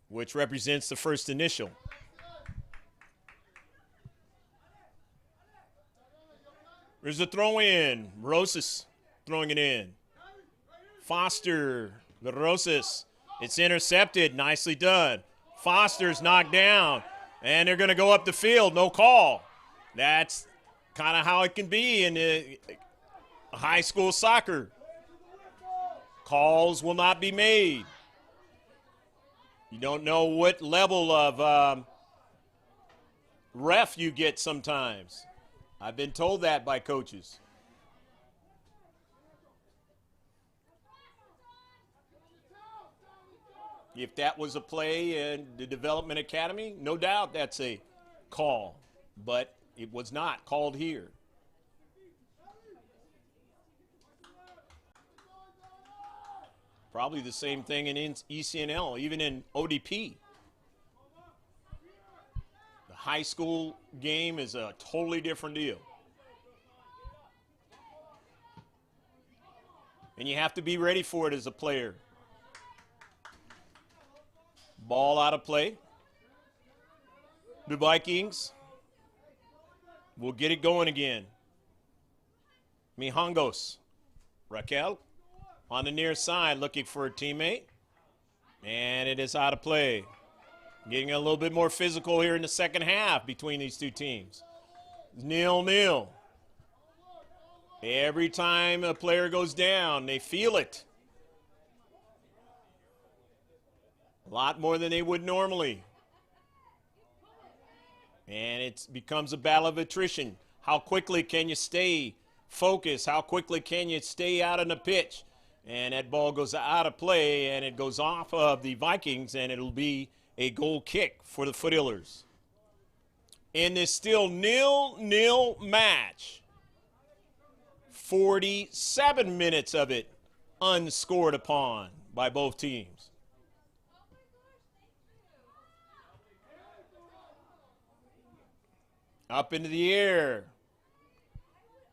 [SPEAKER 1] which represents the first initial. There's a throw-in. Rosas throwing it in. Foster, the Rosas. It's intercepted. Nicely done. Foster's knocked down. And they're going to go up the field. No call. That's kind of how it can be in high school soccer. Calls will not be made. You don't know what level of ref you get sometimes. I've been told that by coaches. If that was a play in the Development Academy, no doubt that's a call. But it was not called here. Probably the same thing in ECNL, even in ODP. The high school game is a totally different deal. And you have to be ready for it as a player. Ball out of play. The Vikings will get it going again. Mijangos. Raquel on the near side looking for a teammate. And it is out of play. Getting a little bit more physical here in the second half between these two teams. 0-0. Every time a player goes down, they feel it. A lot more than they would normally. And it becomes a battle of attrition. How quickly can you stay focused? How quickly can you stay out on the pitch? And that ball goes out of play, and it goes off of the Vikings, and it'll be a goal kick for the Foothillers. In this still 0-0 match, 47 minutes of it unscored upon by both teams. Up into the air.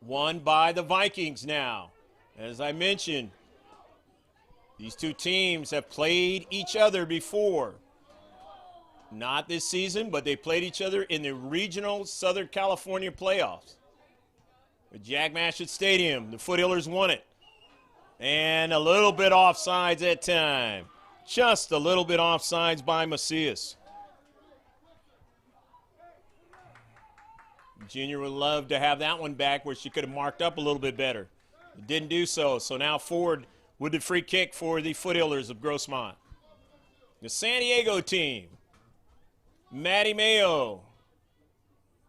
[SPEAKER 1] Won by the Vikings now. As I mentioned, these two teams have played each other before. Not this season, but they played each other in the regional Southern California playoffs. At Jack Mashett Stadium, the Foothillers won it. And a little bit offsides that time. Just a little bit offsides by Macias. Junior would love to have that one back where she could have marked up a little bit better. It didn't do so, so now forward with the free kick for the Foothillers of Grossmont. The San Diego team. Maddie Mayo.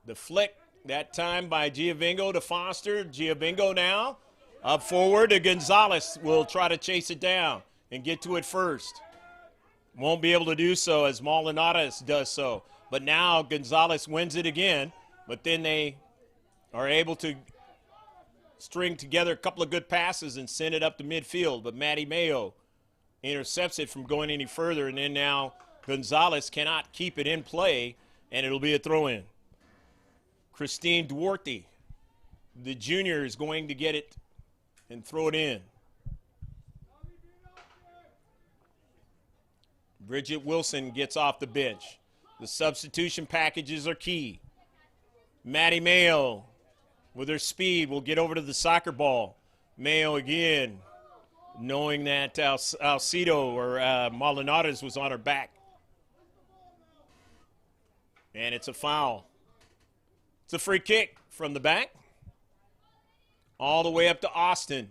[SPEAKER 1] The flick that time by Giovingo to Foster. Giovingo now up forward to Gonzalez. Will try to chase it down and get to it first. Won't be able to do so as Maldonadas does so. But now Gonzalez wins it again. But then they are able to string together a couple of good passes and send it up to midfield. But Maddie Mayo intercepts it from going any further. And then now Gonzalez cannot keep it in play, and it'll be a throw-in. Christine Duarte, the junior, is going to get it and throw it in. Bridget Wilson gets off the bench. The substitution packages are key. Maddie Mayo, with her speed, will get over to the soccer ball. Mayo again, knowing that Alcido or Maldonadas was on her back. And it's a foul. It's a free kick from the back. All the way up to Austin.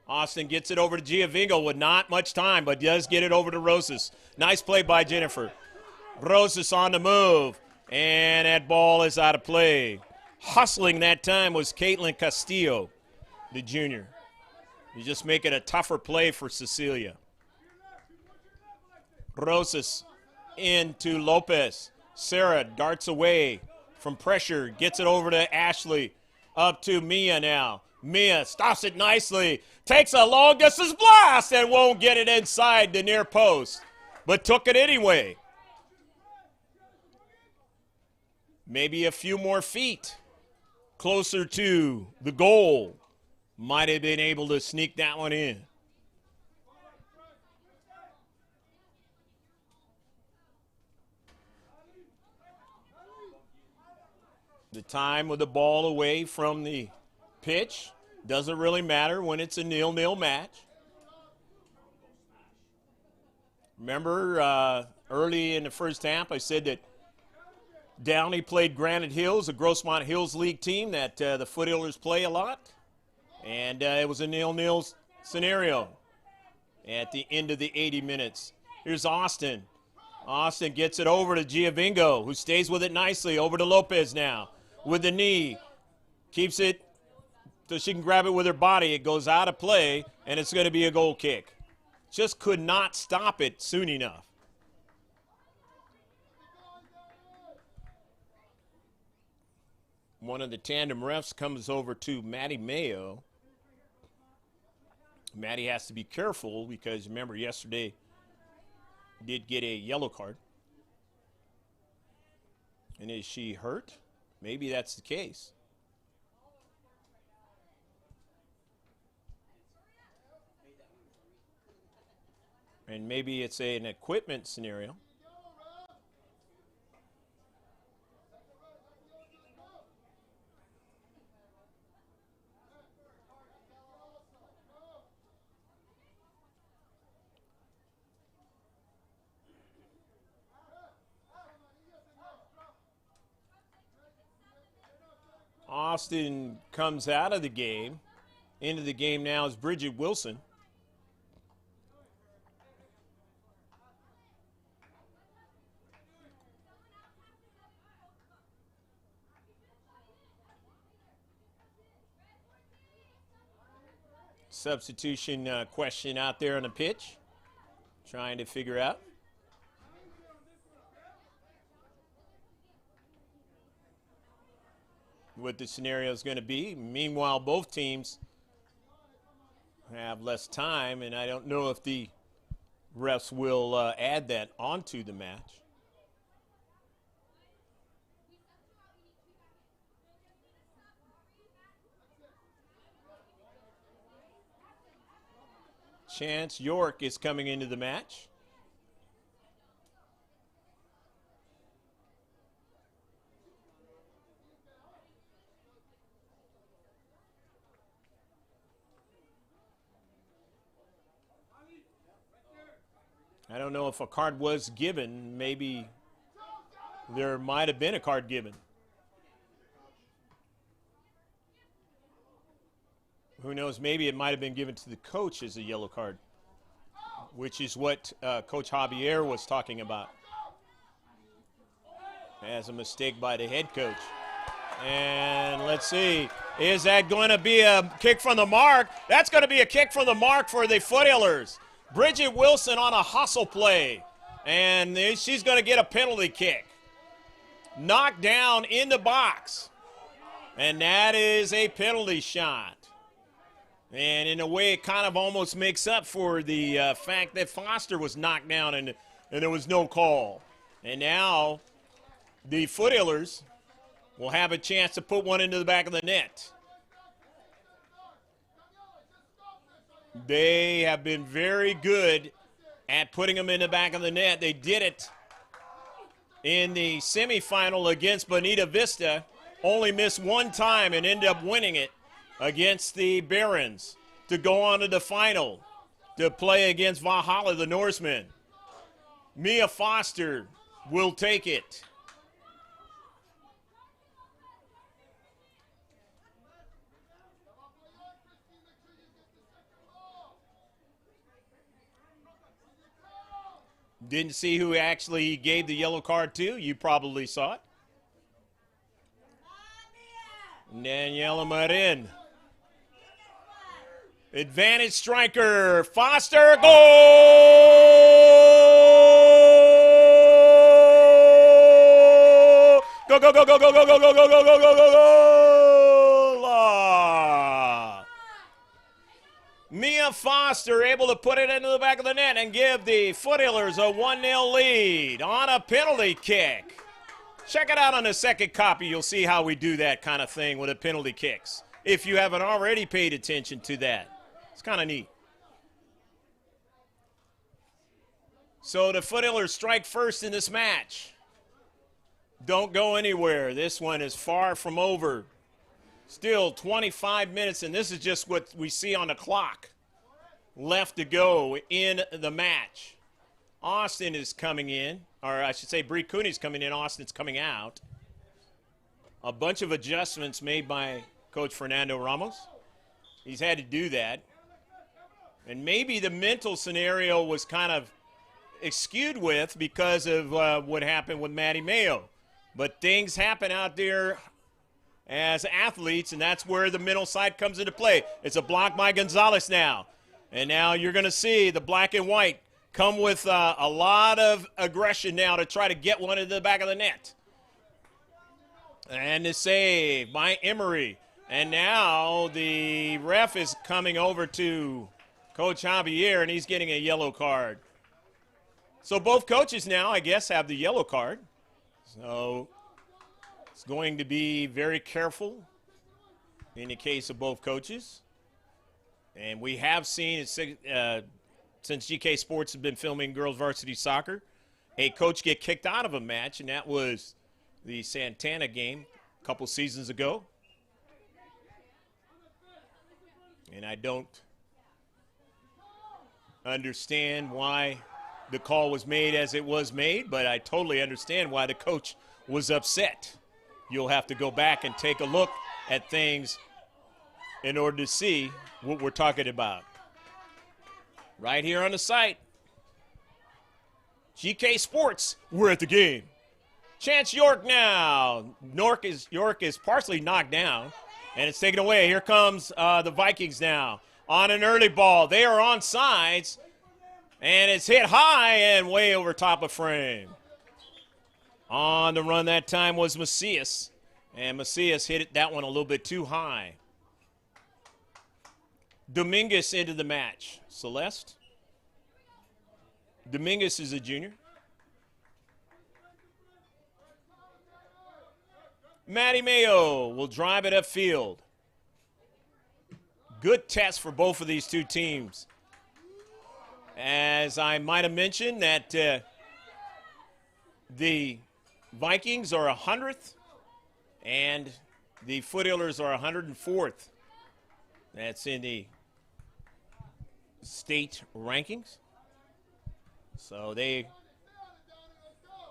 [SPEAKER 1] Austin gets it over to Giovingo with not much time, but does get it over to Rosas. Nice play by Jennifer. Rosas on the move. And that ball is out of play. Hustling that time was Caitlin Castillo, the junior. You just make it a tougher play for Cecilia. Rosas into Lopez. Sarah darts away from pressure. Gets it over to Ashley. Up to Mia now. Mia stops it nicely. Takes a long distance blast and won't get it inside the near post. But took it anyway. Maybe a few more feet closer to the goal. Might have been able to sneak that one in. The time with the ball away from the pitch doesn't really matter when it's a 0-0 match. Remember early in the first half I said that Downey played Granite Hills, a Grossmont Hills League team that the Foothillers play a lot. And it was a 0-0 scenario at the end of the 80 minutes. Here's Austin. Austin gets it over to Giovingo, who stays with it nicely. Over to Lopez now with the knee. Keeps it so she can grab it with her body. It goes out of play, and it's going to be a goal kick. Just could not stop it soon enough. One of the tandem refs comes over to Maddie Mayo. Maddie has to be careful because, remember, yesterday did get a yellow card. And is she hurt? Maybe that's the case. And maybe it's an equipment scenario. Austin comes out of the game. Into the game now is Bridget Wilson. Substitution question out there on the pitch. Trying to figure out. What the scenario is going to be. Meanwhile, both teams have less time, and I don't know if the refs will add that onto the match. Chance York is coming into the match. I don't know if a card was given. Maybe there might have been a card given. Who knows? Maybe it might have been given to the coach as a yellow card, which is what Coach Javier was talking about. As a mistake by the head coach. And let's see, is that going to be a kick from the mark? That's going to be a kick from the mark for the Foothillers. Bridget Wilson on a hustle play, and she's going to get a penalty kick. Knocked down in the box, and that is a penalty shot. And in a way, it kind of almost makes up for the fact that Foster was knocked down and there was no call. And now the Foothillers will have a chance to put one into the back of the net. They have been very good at putting them in the back of the net. They did it in the semifinal against Bonita Vista, only missed one time and ended up winning it against the Barons to go on to the final to play against Valhalla, the Norsemen. Mia Foster will take it. Didn't see who actually he gave the yellow card to. You probably saw it. Daniela Marin. Advantage striker. Foster. Goal! Go, go, go, go, go, go, go, go, go, go, go, go, go, go! Mia Foster able to put it into the back of the net and give the Foothillers a 1-0 lead on a penalty kick. Check it out on the second copy. You'll see how we do that kind of thing with the penalty kicks, if you haven't already paid attention to that. It's kind of neat. So the Foothillers strike first in this match. Don't go anywhere. This one is far from over. Still 25 minutes, and this is just what we see on the clock left to go in the match. Austin is coming in, or I should say Bree Cooney's coming in, Austin's coming out. A bunch of adjustments made by Coach Fernando Ramos. He's had to do that. And maybe the mental scenario was kind of skewed with because of what happened with Maddie Mayo. But things happen out there as athletes, and that's where the mental side comes into play. It's a block by Gonzalez now. And now you're going to see the black and white come with a lot of aggression now to try to get one into the back of the net. And the save by Emery. And now the ref is coming over to Coach Javier, and he's getting a yellow card. So both coaches now, I guess, have the yellow card. So it's going to be very careful in the case of both coaches. And we have seen, since GK Sports has been filming girls varsity soccer, a coach get kicked out of a match, and that was the Santana game a couple seasons ago. And I don't understand why the call was made as it was made, but I totally understand why the coach was upset. You'll have to go back and take a look at things in order to see what we're talking about. Right here on the site. GK Sports, we're at the game. Chance York now. York is partially knocked down, and it's taken away. Here comes the Vikings now on an early ball. They are on sides, and it's hit high and way over top of frame. On the run that time was Macias, and Macias hit that one a little bit too high. Dominguez into the match. Celeste. Dominguez is a junior. Maddie Mayo will drive it upfield. Good test for both of these two teams. As I might have mentioned that the Vikings are 100th and the Foothillers are 104th. That's in the state rankings. So they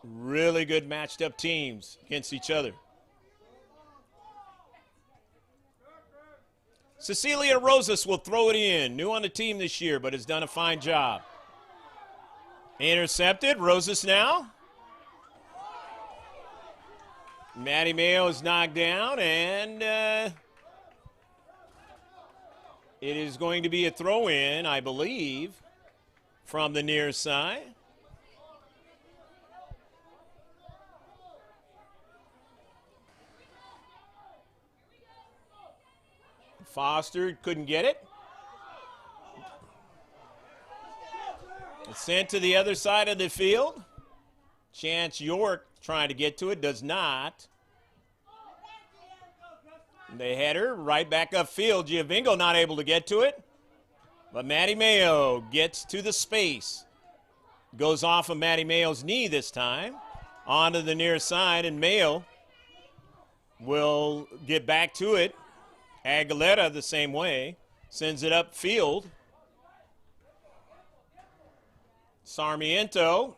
[SPEAKER 1] really good matched up teams against each other. Cecilia Rosas will throw it in. New on the team this year, but has done a fine job. Intercepted. Rosas now. Maddie Mayo is knocked down, and it is going to be a throw-in, I believe, from the near side. Foster couldn't get it. It's sent to the other side of the field. Chance York trying to get to it, does not. The header right back upfield. Giovingo not able to get to it. But Maddie Mayo gets to the space. Goes off of Maddie Mayo's knee this time. Onto the near side, and Mayo will get back to it. Aguilera the same way. Sends it upfield. Sarmiento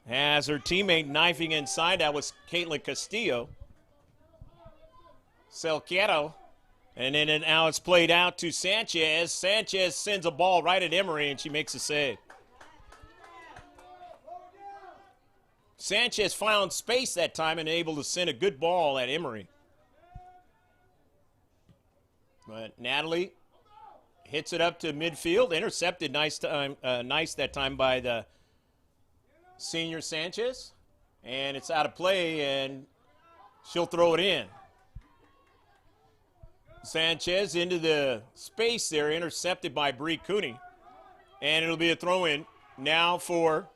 [SPEAKER 1] has her teammate knifing inside. That was Caitlin Castillo. Selquero. And then now it's played out to Sanchez. Sanchez sends a ball right at Emery, and she makes a save. Sanchez found space that time and able to send a good ball at Emery. But Natalie hits it up to midfield. Intercepted nice that time by the senior Sanchez. And it's out of play, and she'll throw it in. Sanchez into the space there, intercepted by Bree Cooney. And it'll be a throw-in now for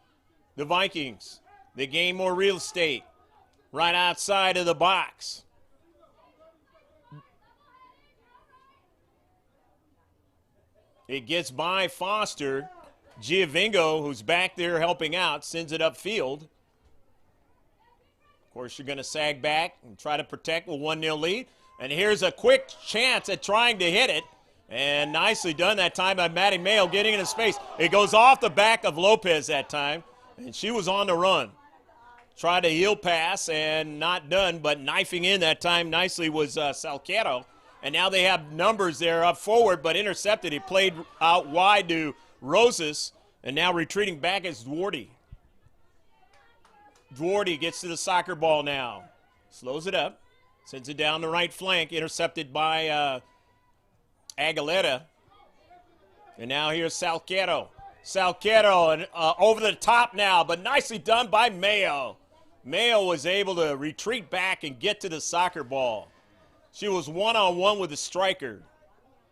[SPEAKER 1] the Vikings. They gain more real estate right outside of the box. It gets by Foster. Giovingo, who's back there helping out, sends it upfield. Of course, you're going to sag back and try to protect with 1-0 lead. And here's a quick chance at trying to hit it. And nicely done that time by Maddie Mayo getting into space. It goes off the back of Lopez that time, and she was on the run. Tried a heel pass and not done, but knifing in that time nicely was Salquero. And now they have numbers there up forward, but intercepted. He played out wide to Rosas, and now retreating back is Duarte. Duarte gets to the soccer ball now. Slows it up. Sends it down the right flank. Intercepted by Aguilera. And now here's Salquero. Salquero and over the top now, but nicely done by Mayo. Mayo was able to retreat back and get to the soccer ball. She was one-on-one with the striker.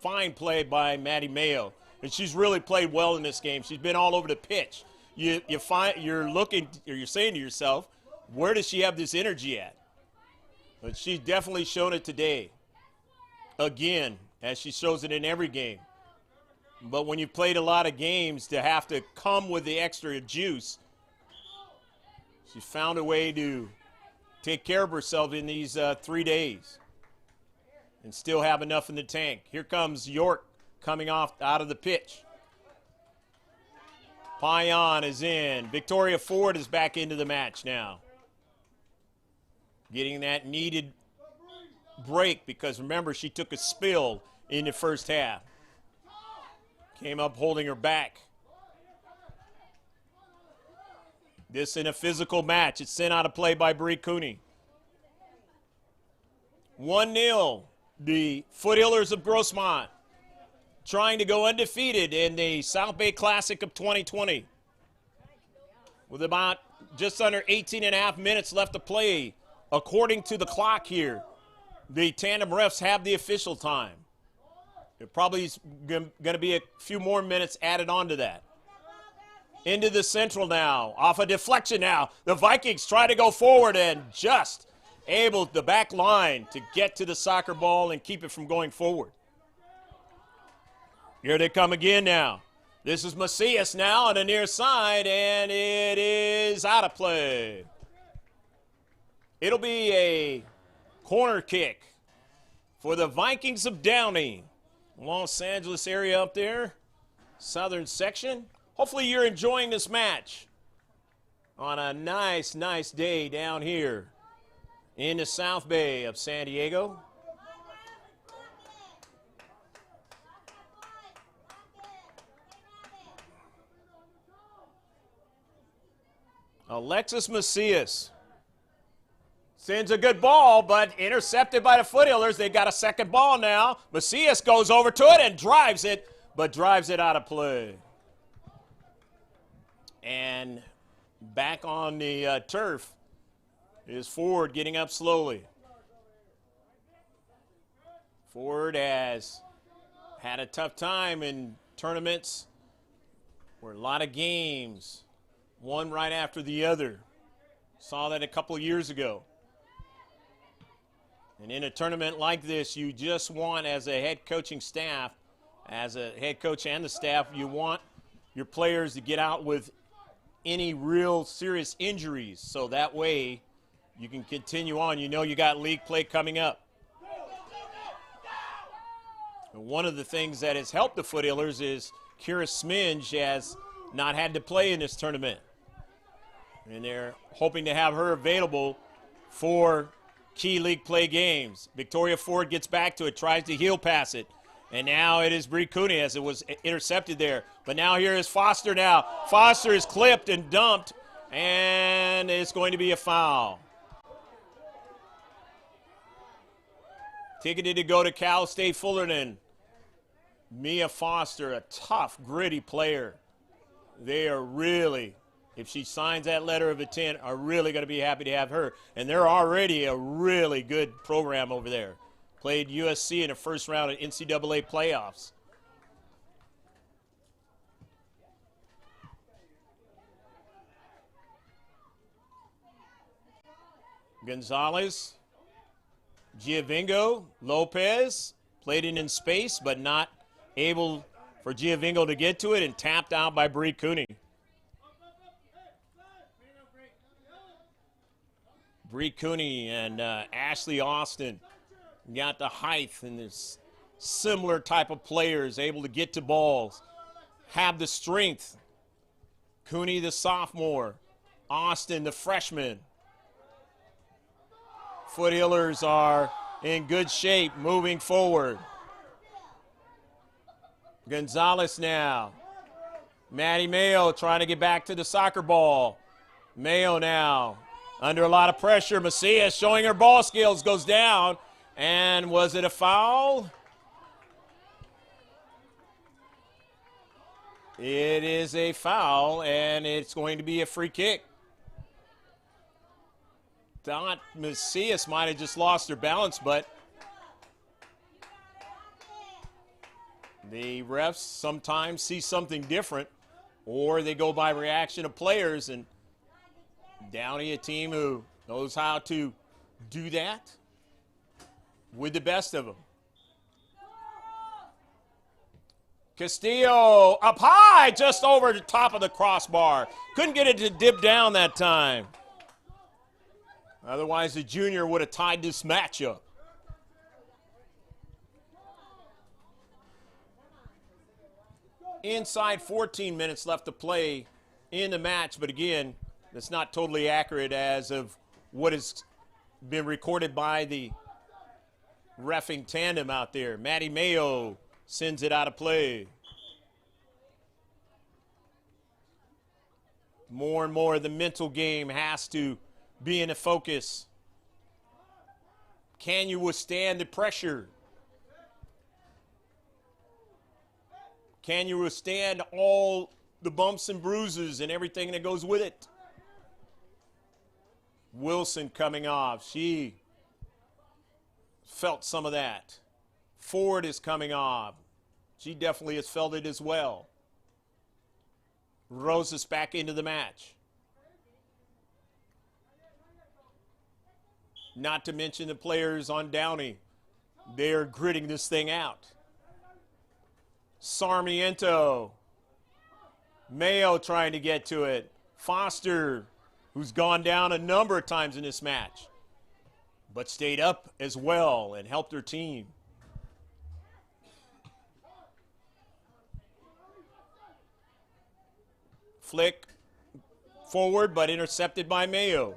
[SPEAKER 1] Fine play by Maddie Mayo. And she's really played well in this game. She's been all over the pitch. You're saying to yourself, where does she have this energy at? But she's definitely shown it today. Again, as she shows it in every game. But when you've played a lot of games, to have to come with the extra juice, she's found a way to take care of herself in these 3 days and still have enough in the tank. Here comes York coming off out of the pitch. Payan is in. Victoria Ford is back into the match now. Getting that needed break because, remember, she took a spill in the first half. Came up holding her back. This in a physical match. It's sent out of play by Bree Cooney. 1-0. The Foothillers of Grossmont trying to go undefeated in the South Bay Classic of 2020. With about just under 18 and a half minutes left to play. According to the clock here, the tandem refs have the official time. There probably is going to be a few more minutes added on to that. Into the central now. Off a deflection now. The Vikings try to go forward and just able, the back line, to get to the soccer ball and keep it from going forward. Here they come again now. This is Macias now on the near side, and it is out of play. It'll be a corner kick for the Vikings of Downey. Los Angeles area up there, southern section. Hopefully you're enjoying this match on a nice, nice day down here in the South Bay of San Diego. Alexis Macias sends a good ball, but intercepted by the Foothillers. They got a second ball now. Macias goes over to it and drives it, but drives it out of play. And back on the turf is Ford getting up slowly. Ford has had a tough time in tournaments where a lot of games, one right after the other. Saw that a couple of years ago. And in a tournament like this, you just want, as a head coaching staff, as a head coach and the staff, you want your players to get out with any real serious injuries, so that way you can continue on. You know you got league play coming up. And one of the things that has helped the Foothillers is Kira Sminge has not had to play in this tournament. And they're hoping to have her available for key league play games. Victoria Ford gets back to it, tries to heel pass it. And now it is Bree Cooney as it was intercepted there. But now here is Foster now. Foster is clipped and dumped, and it's going to be a foul. Ticketed to go to Cal State Fullerton. Mia Foster, a tough, gritty player. They are really, if she signs that letter of intent, are really going to be happy to have her. And they're already a really good program over there. Played USC in the first round of NCAA playoffs. Gonzalez, Giovingo, Lopez, played it in space, but not able for Giovingo to get to it, and tapped out by Bree Cooney. Bree Cooney and Ashley Austin got the height and this similar type of players, able to get to balls, have the strength. Cooney, the sophomore. Austin, the freshman. Foothillers are in good shape moving forward. Gonzalez now. Maddie Mayo trying to get back to the soccer ball. Mayo now under a lot of pressure. Macias showing her ball skills, goes down. And was it a foul? It is a foul, and it's going to be a free kick. Thought Macias might have just lost her balance, but the refs sometimes see something different, or they go by reaction of players, and Downey, a team who knows how to do that with the best of them. Castillo up high, just over the top of the crossbar. Couldn't get it to dip down that time. Otherwise, the junior would have tied this matchup. Inside 14 minutes left to play in the match, but again, that's not totally accurate as of what has been recorded by the reffing tandem out there. Maddie Mayo sends it out of play. More and more, the mental game has to be in the focus. Can you withstand the pressure? Can you withstand all the bumps and bruises and everything that goes with it? Wilson coming off. She felt some of that. Ford is coming off. She definitely has felt it as well. Rosas back into the match. Not to mention the players on Downey. They're gritting this thing out. Sarmiento. Mayo trying to get to it. Foster, who's gone down a number of times in this match, but stayed up as well and helped her team. Flick forward, but intercepted by Mayo.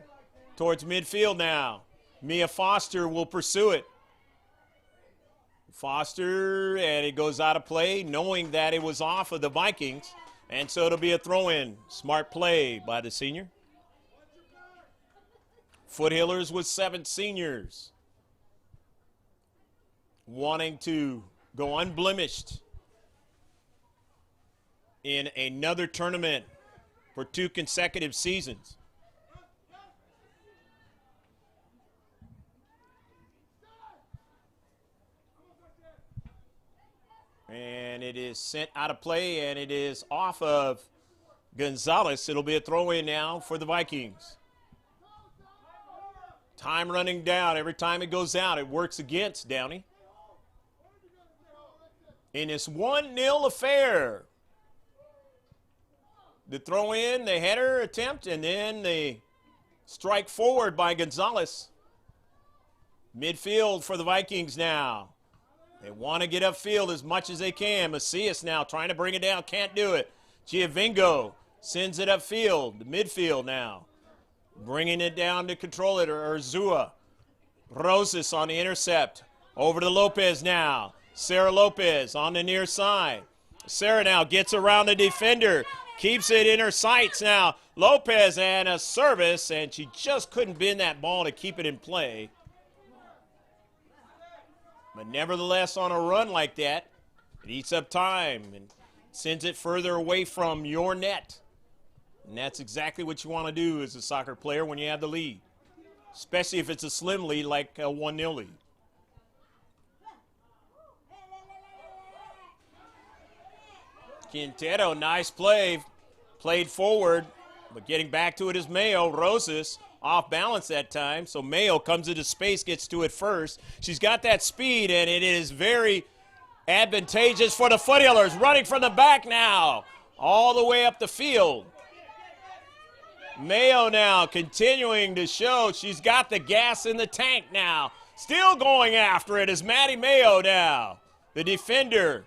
[SPEAKER 1] Towards midfield now. Mia Foster will pursue it. Foster, and it goes out of play, knowing that it was off of the Vikings. And so it'll be a throw-in. Smart play by the senior. Foothillers with 7 seniors, wanting to go unblemished in another tournament for 2 consecutive seasons. And it is sent out of play, and it is off of Gonzalez. It'll be a throw-in now for the Vikings. Time running down. Every time it goes out, it works against Downey. In this 1-0 affair, the throw-in, the header attempt, and then the strike forward by Gonzalez. Midfield for the Vikings now. They want to get upfield as much as they can. Macias now trying to bring it down. Can't do it. Giovinco sends it upfield. Midfield now. Bringing it down to control it. Urzua. Rosas on the intercept. Over to Lopez now. Sarah Lopez on the near side. Sarah now gets around the defender. Keeps it in her sights now. Lopez and a service. And she just couldn't bend that ball to keep it in play. But nevertheless, on a run like that, it eats up time and sends it further away from your net. And that's exactly what you want to do as a soccer player when you have the lead, especially if it's a slim lead like a 1-0 lead. Quintero, nice play. Played forward, but getting back to it is Mayo. Rosas off balance that time, so Mayo comes into space, gets to it first. She's got that speed, and it is very advantageous for the Foothillers. Running from the back now, all the way up the field. Mayo now continuing to show she's got the gas in the tank now. Still going after it is Maddie Mayo now, the defender.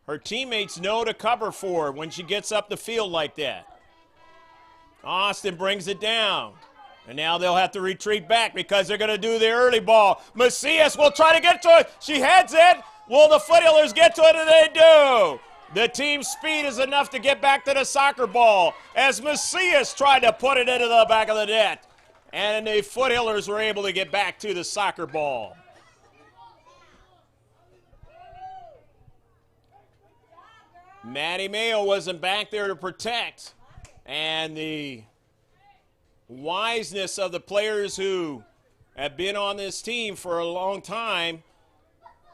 [SPEAKER 1] Her teammates know to cover for her when she gets up the field like that. Austin brings it down. And now they'll have to retreat back because they're going to do the early ball. Macias will try to get to it. She heads it. Will the Foothillers get to it? And they do. The team's speed is enough to get back to the soccer ball as Macias tried to put it into the back of the net. And the Foothillers were able to get back to the soccer ball. Maddie Mayo wasn't back there to protect. And the wiseness of the players who have been on this team for a long time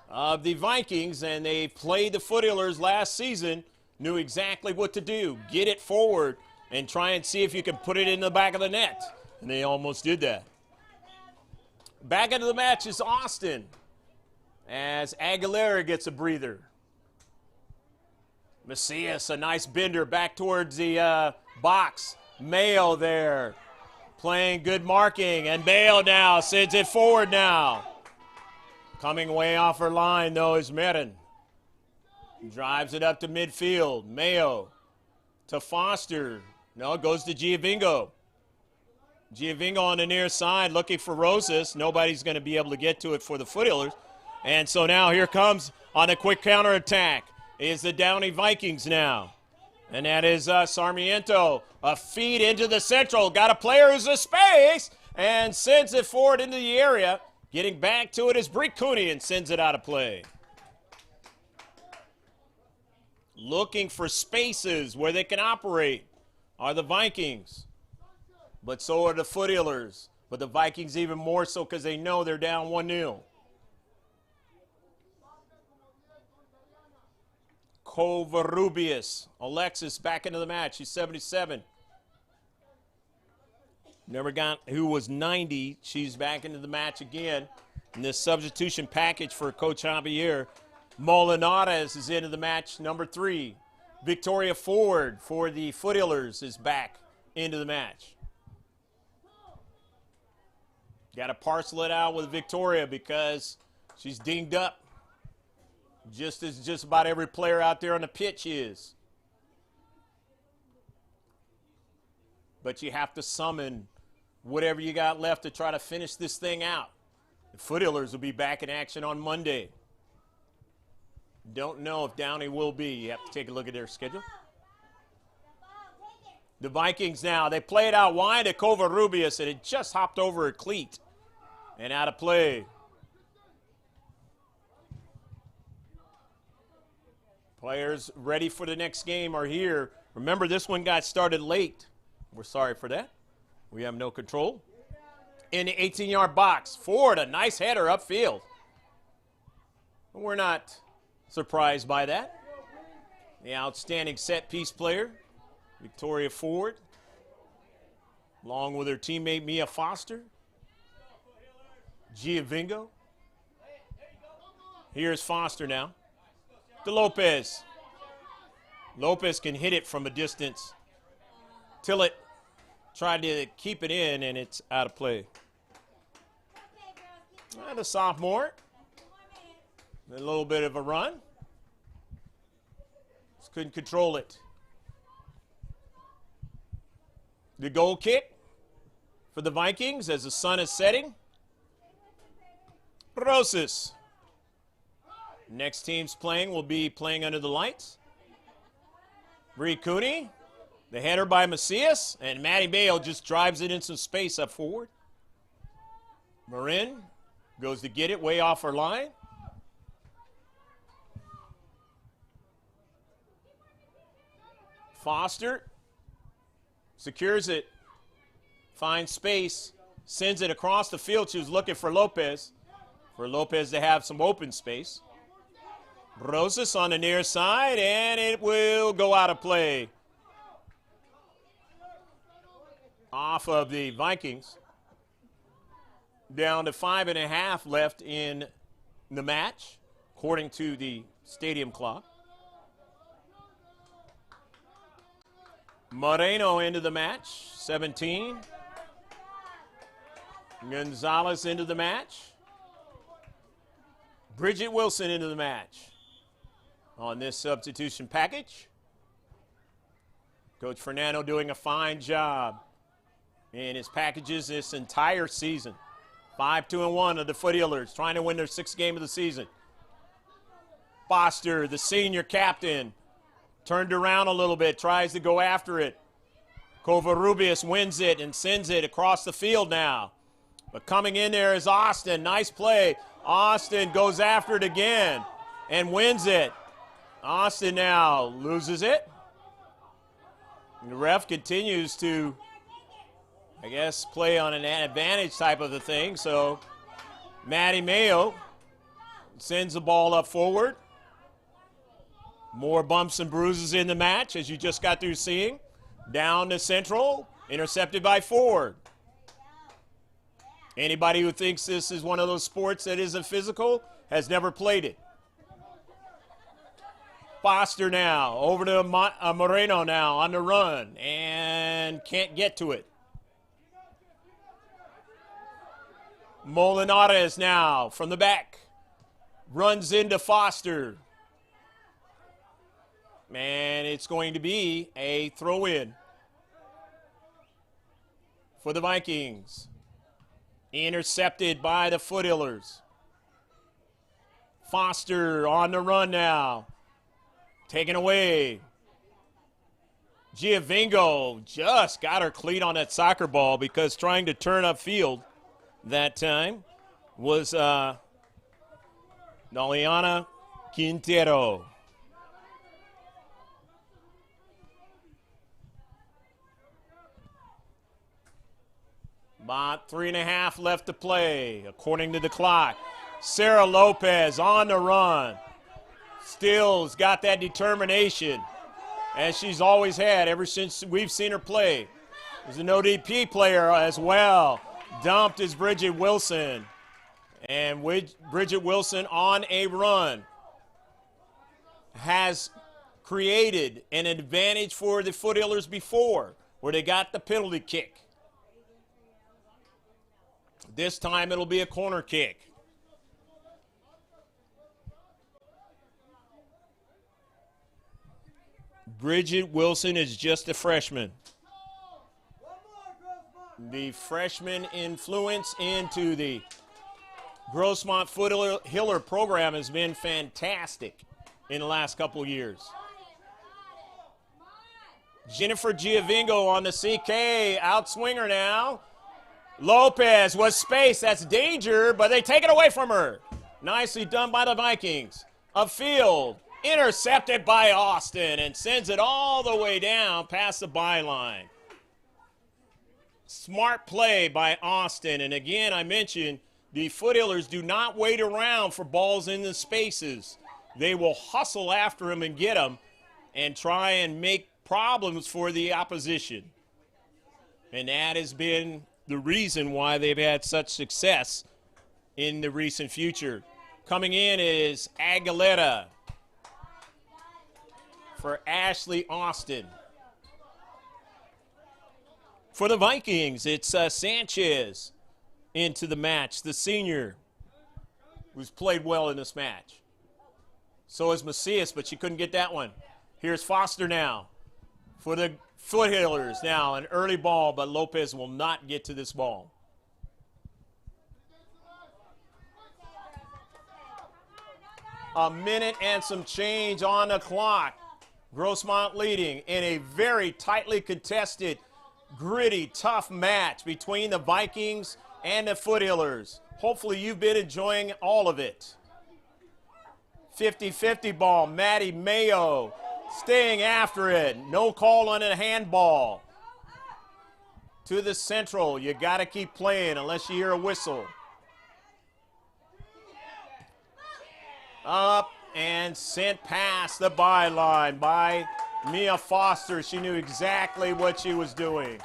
[SPEAKER 1] of the Vikings, and they played the Foothillers last season, knew exactly what to do. Get it forward and try and see if you can put it in the back of the net. And they almost did that. Back into the match is Austin as Aguilera gets a breather. Macias, a nice bender back towards the box. Mayo there playing good marking, and Mayo now sends it forward now. Coming way off her line, though, is Merin. Drives it up to midfield. Mayo to Foster. No, it goes to Giovinco. Giovinco on the near side looking for Rosas. Nobody's going to be able to get to it for the Foothillers. And so now here comes on a quick counterattack is the Downey Vikings now. And that is Sarmiento. A feed into the central. Got a player who's in space and sends it forward into the area. Getting back to it is Bree Cooney and sends it out of play. Looking for spaces where they can operate are the Vikings. But so are the Foothillers. But the Vikings even more so because they know they're down 1-0. Covarrubias. Alexis back into the match. She's 77. Never got who was 90. She's back into the match again. In this substitution package for Coach Javier. Molinares is into the match, number 3. Victoria Ford for the Foothillers is back into the match. Got to parcel it out with Victoria because she's dinged up. Just as just about every player out there on the pitch is. but you have to summon whatever you got left to try to finish this thing out. The Foothillers will be back in action on Monday. Don't know if Downey will be. You have to take a look at their schedule. The Vikings now, they play it out wide at Covarrubias, and it just hopped over a cleat and out of play. Players ready for the next game are here. Remember, this one got started late. We're sorry for that. We have no control. In the 18-yard box, Ford, a nice header upfield. We're not surprised by that. The outstanding set-piece player, Victoria Ford, along with her teammate Mia Foster. Giovingo. Here's Foster now. To Lopez. Lopez can hit it from a distance. Tillett tried to keep it in, and it's out of play. And a sophomore. A little bit of a run. Just couldn't control it. The goal kick for the Vikings as the sun is setting. Rosas. Next team's playing will be playing under the lights. Bree Cooney, the header by Macias, and Maddie Bale just drives it in some space up forward. Marin goes to get it way off her line. Foster secures it, finds space, sends it across the field. She was looking for Lopez to have some open space. Rosas on the near side, and it will go out of play. Off of the Vikings. Down to 5.5 left in the match, according to the stadium clock. Moreno into the match, 17. Gonzalez into the match. Bridget Wilson into the match on this substitution package. Coach Fernando doing a fine job in his packages this entire season. 5-2-1 of the Foothillers, trying to win their 6th game of the season. Foster, the senior captain, turned around a little bit, tries to go after it. Covarrubias wins it and sends it across the field now. But coming in there is Austin. Nice play. Austin goes after it again and wins it. Austin now loses it. And the ref continues to, I guess, play on an advantage type of a thing. So Maddie Mayo sends the ball up forward. More bumps and bruises in the match, as you just got through seeing. Down to Central, intercepted by Ford. Anybody who thinks this is one of those sports that isn't physical has never played it. Foster now, over to Moreno now on the run, and can't get to it. Molinares now from the back, runs into Foster. And it's going to be a throw-in for the Vikings. Intercepted by the Foothillers. Foster on the run now. Taken away. Giovingo just got her cleat on that soccer ball because trying to turn upfield that time was Noliana Quintero. About 3.5 left to play, according to the clock. Sarah Lopez on the run. Still's got that determination, as she's always had ever since we've seen her play. There's an ODP player as well. Dumped is Bridget Wilson. And with Bridget Wilson on a run has created an advantage for the Foothillers before, where they got the penalty kick. This time it'll be a corner kick. Bridget Wilson is just a freshman. The freshman influence into the Grossmont Foothiller program has been fantastic in the last couple of years. Jennifer Giovingo on the CK, outswinger now. Lopez was space, that's danger, but they take it away from her. Nicely done by the Vikings. Upfield, intercepted by Austin and sends it all the way down past the byline. Smart play by Austin, and again I mentioned the Foothillers do not wait around for balls in the spaces. They will hustle after them and get them and try and make problems for the opposition. And that has been the reason why they've had such success in the recent future. Coming in is Aguilera for Ashley Austin. For the Vikings, it's Sanchez into the match, the senior, who's played well in this match. So is Macias, but she couldn't get that one. Here's Foster now for the Foothillers. Now an early ball, but Lopez will not get to this ball. A minute and some change on the clock. Grossmont leading in a very tightly contested, gritty, tough match between the Vikings and the Foothillers. Hopefully you've been enjoying all of it. 50-50 ball, Maddie Mayo staying after it. No call on a handball. To the central, you got to keep playing unless you hear a whistle. Up and sent past the byline by Mia Foster. She knew exactly what she was doing.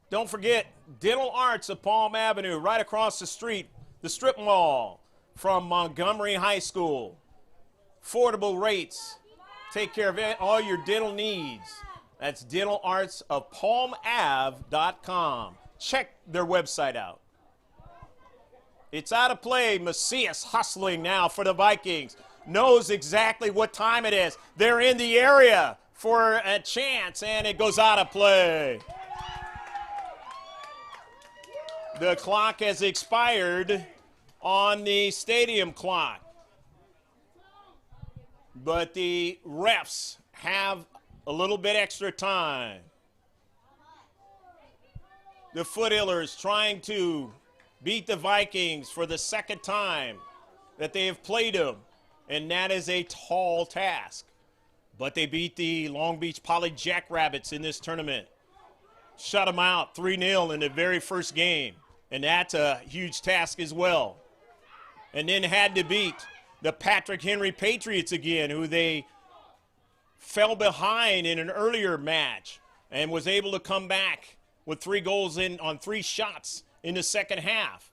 [SPEAKER 1] Don't forget, Dental Arts of Palm Avenue, right across the street, the strip mall from Montgomery High School. Affordable rates. Take care of all your dental needs. That's dentalartsofpalmave.com. Check their website out. It's out of play. Macias hustling now for the Vikings. Knows exactly what time it is. They're in the area for a chance, and it goes out of play. The clock has expired on the stadium clock. But the refs have a little bit extra time. The Foothillers trying to beat the Vikings for the second time that they have played them, and that is a tall task. But they beat the Long Beach Poly Jackrabbits in this tournament. Shut them out 3-0 in the very first game, and that's a huge task as well. And then had to beat the Patrick Henry Patriots again, who they fell behind in an earlier match and was able to come back with 3 goals in on 3 shots in the second half.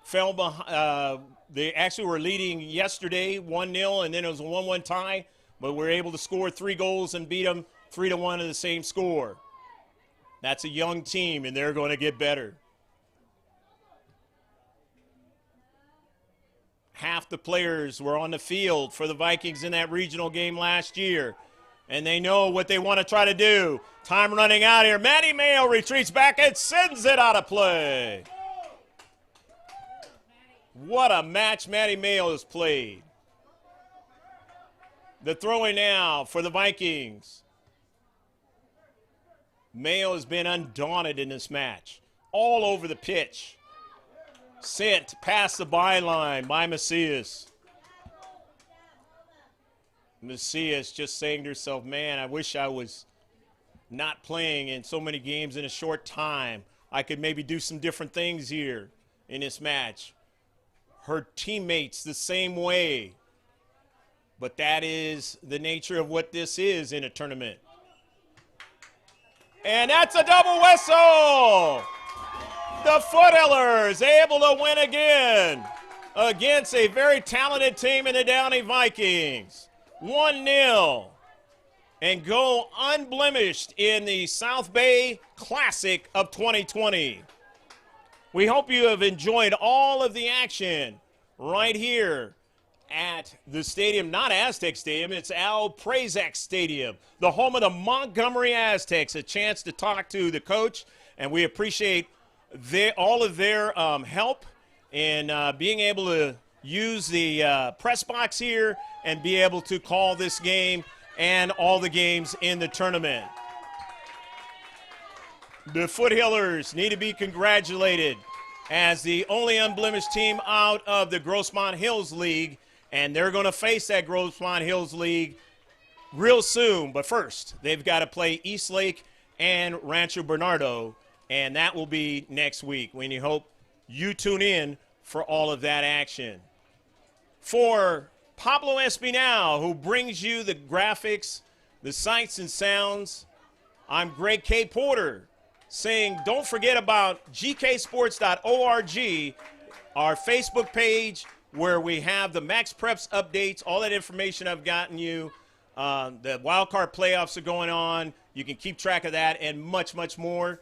[SPEAKER 1] Fell behind. They actually were leading yesterday 1-0, and then it was a 1-1 tie, but were able to score 3 goals and beat them 3-1 in the same score. That's a young team, and they're going to get better. Half the players were on the field for the Vikings in that regional game last year, and they know what they want to try to do. Time running out here. Maddie Mayo retreats back and sends it out of play. What a match Maddie Mayo has played. The throw-in now for the Vikings. Mayo has been undaunted in this match. All over the pitch. Sent past the byline by Macias. Macias just saying to herself, man, I wish I was not playing in so many games in a short time. I could maybe do some different things here in this match. Her teammates the same way. But that is the nature of what this is in a tournament. And that's a double whistle. The Foothillers able to win again against a very talented team in the Downey Vikings. 1-0. And go unblemished in the South Bay Classic of 2020. We hope you have enjoyed all of the action right here at the stadium, not Aztec Stadium, it's Al Prazak Stadium, the home of the Montgomery Aztecs. A chance to talk to the coach, and we appreciate all of their help in being able to use the press box here and be able to call this game and all the games in the tournament. The Foothillers need to be congratulated as the only unblemished team out of the Grossmont Hills League, and they're going to face that Grossmont Hills League real soon. But first, they've got to play Eastlake and Rancho Bernardo, and that will be next week. We hope you tune in for all of that action. For Pablo Espinal, who brings you the graphics, the sights and sounds, I'm Greg K. Porter saying don't forget about gksports.org, our Facebook page, where we have the Max Preps updates, all that information I've gotten you. The wild card playoffs are going on. You can keep track of that and much, much more.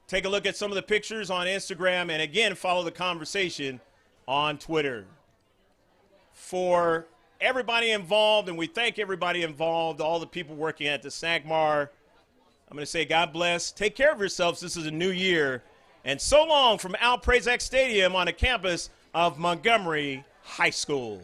[SPEAKER 1] Take a look at some of the pictures on Instagram, and again, follow the conversation on Twitter. For everybody involved, and we thank everybody involved, all the people working at the SAGMAR, I'm going to say God bless. Take care of yourselves. This is a new year. And so long from Al Prazak Stadium on the campus of Montgomery High School.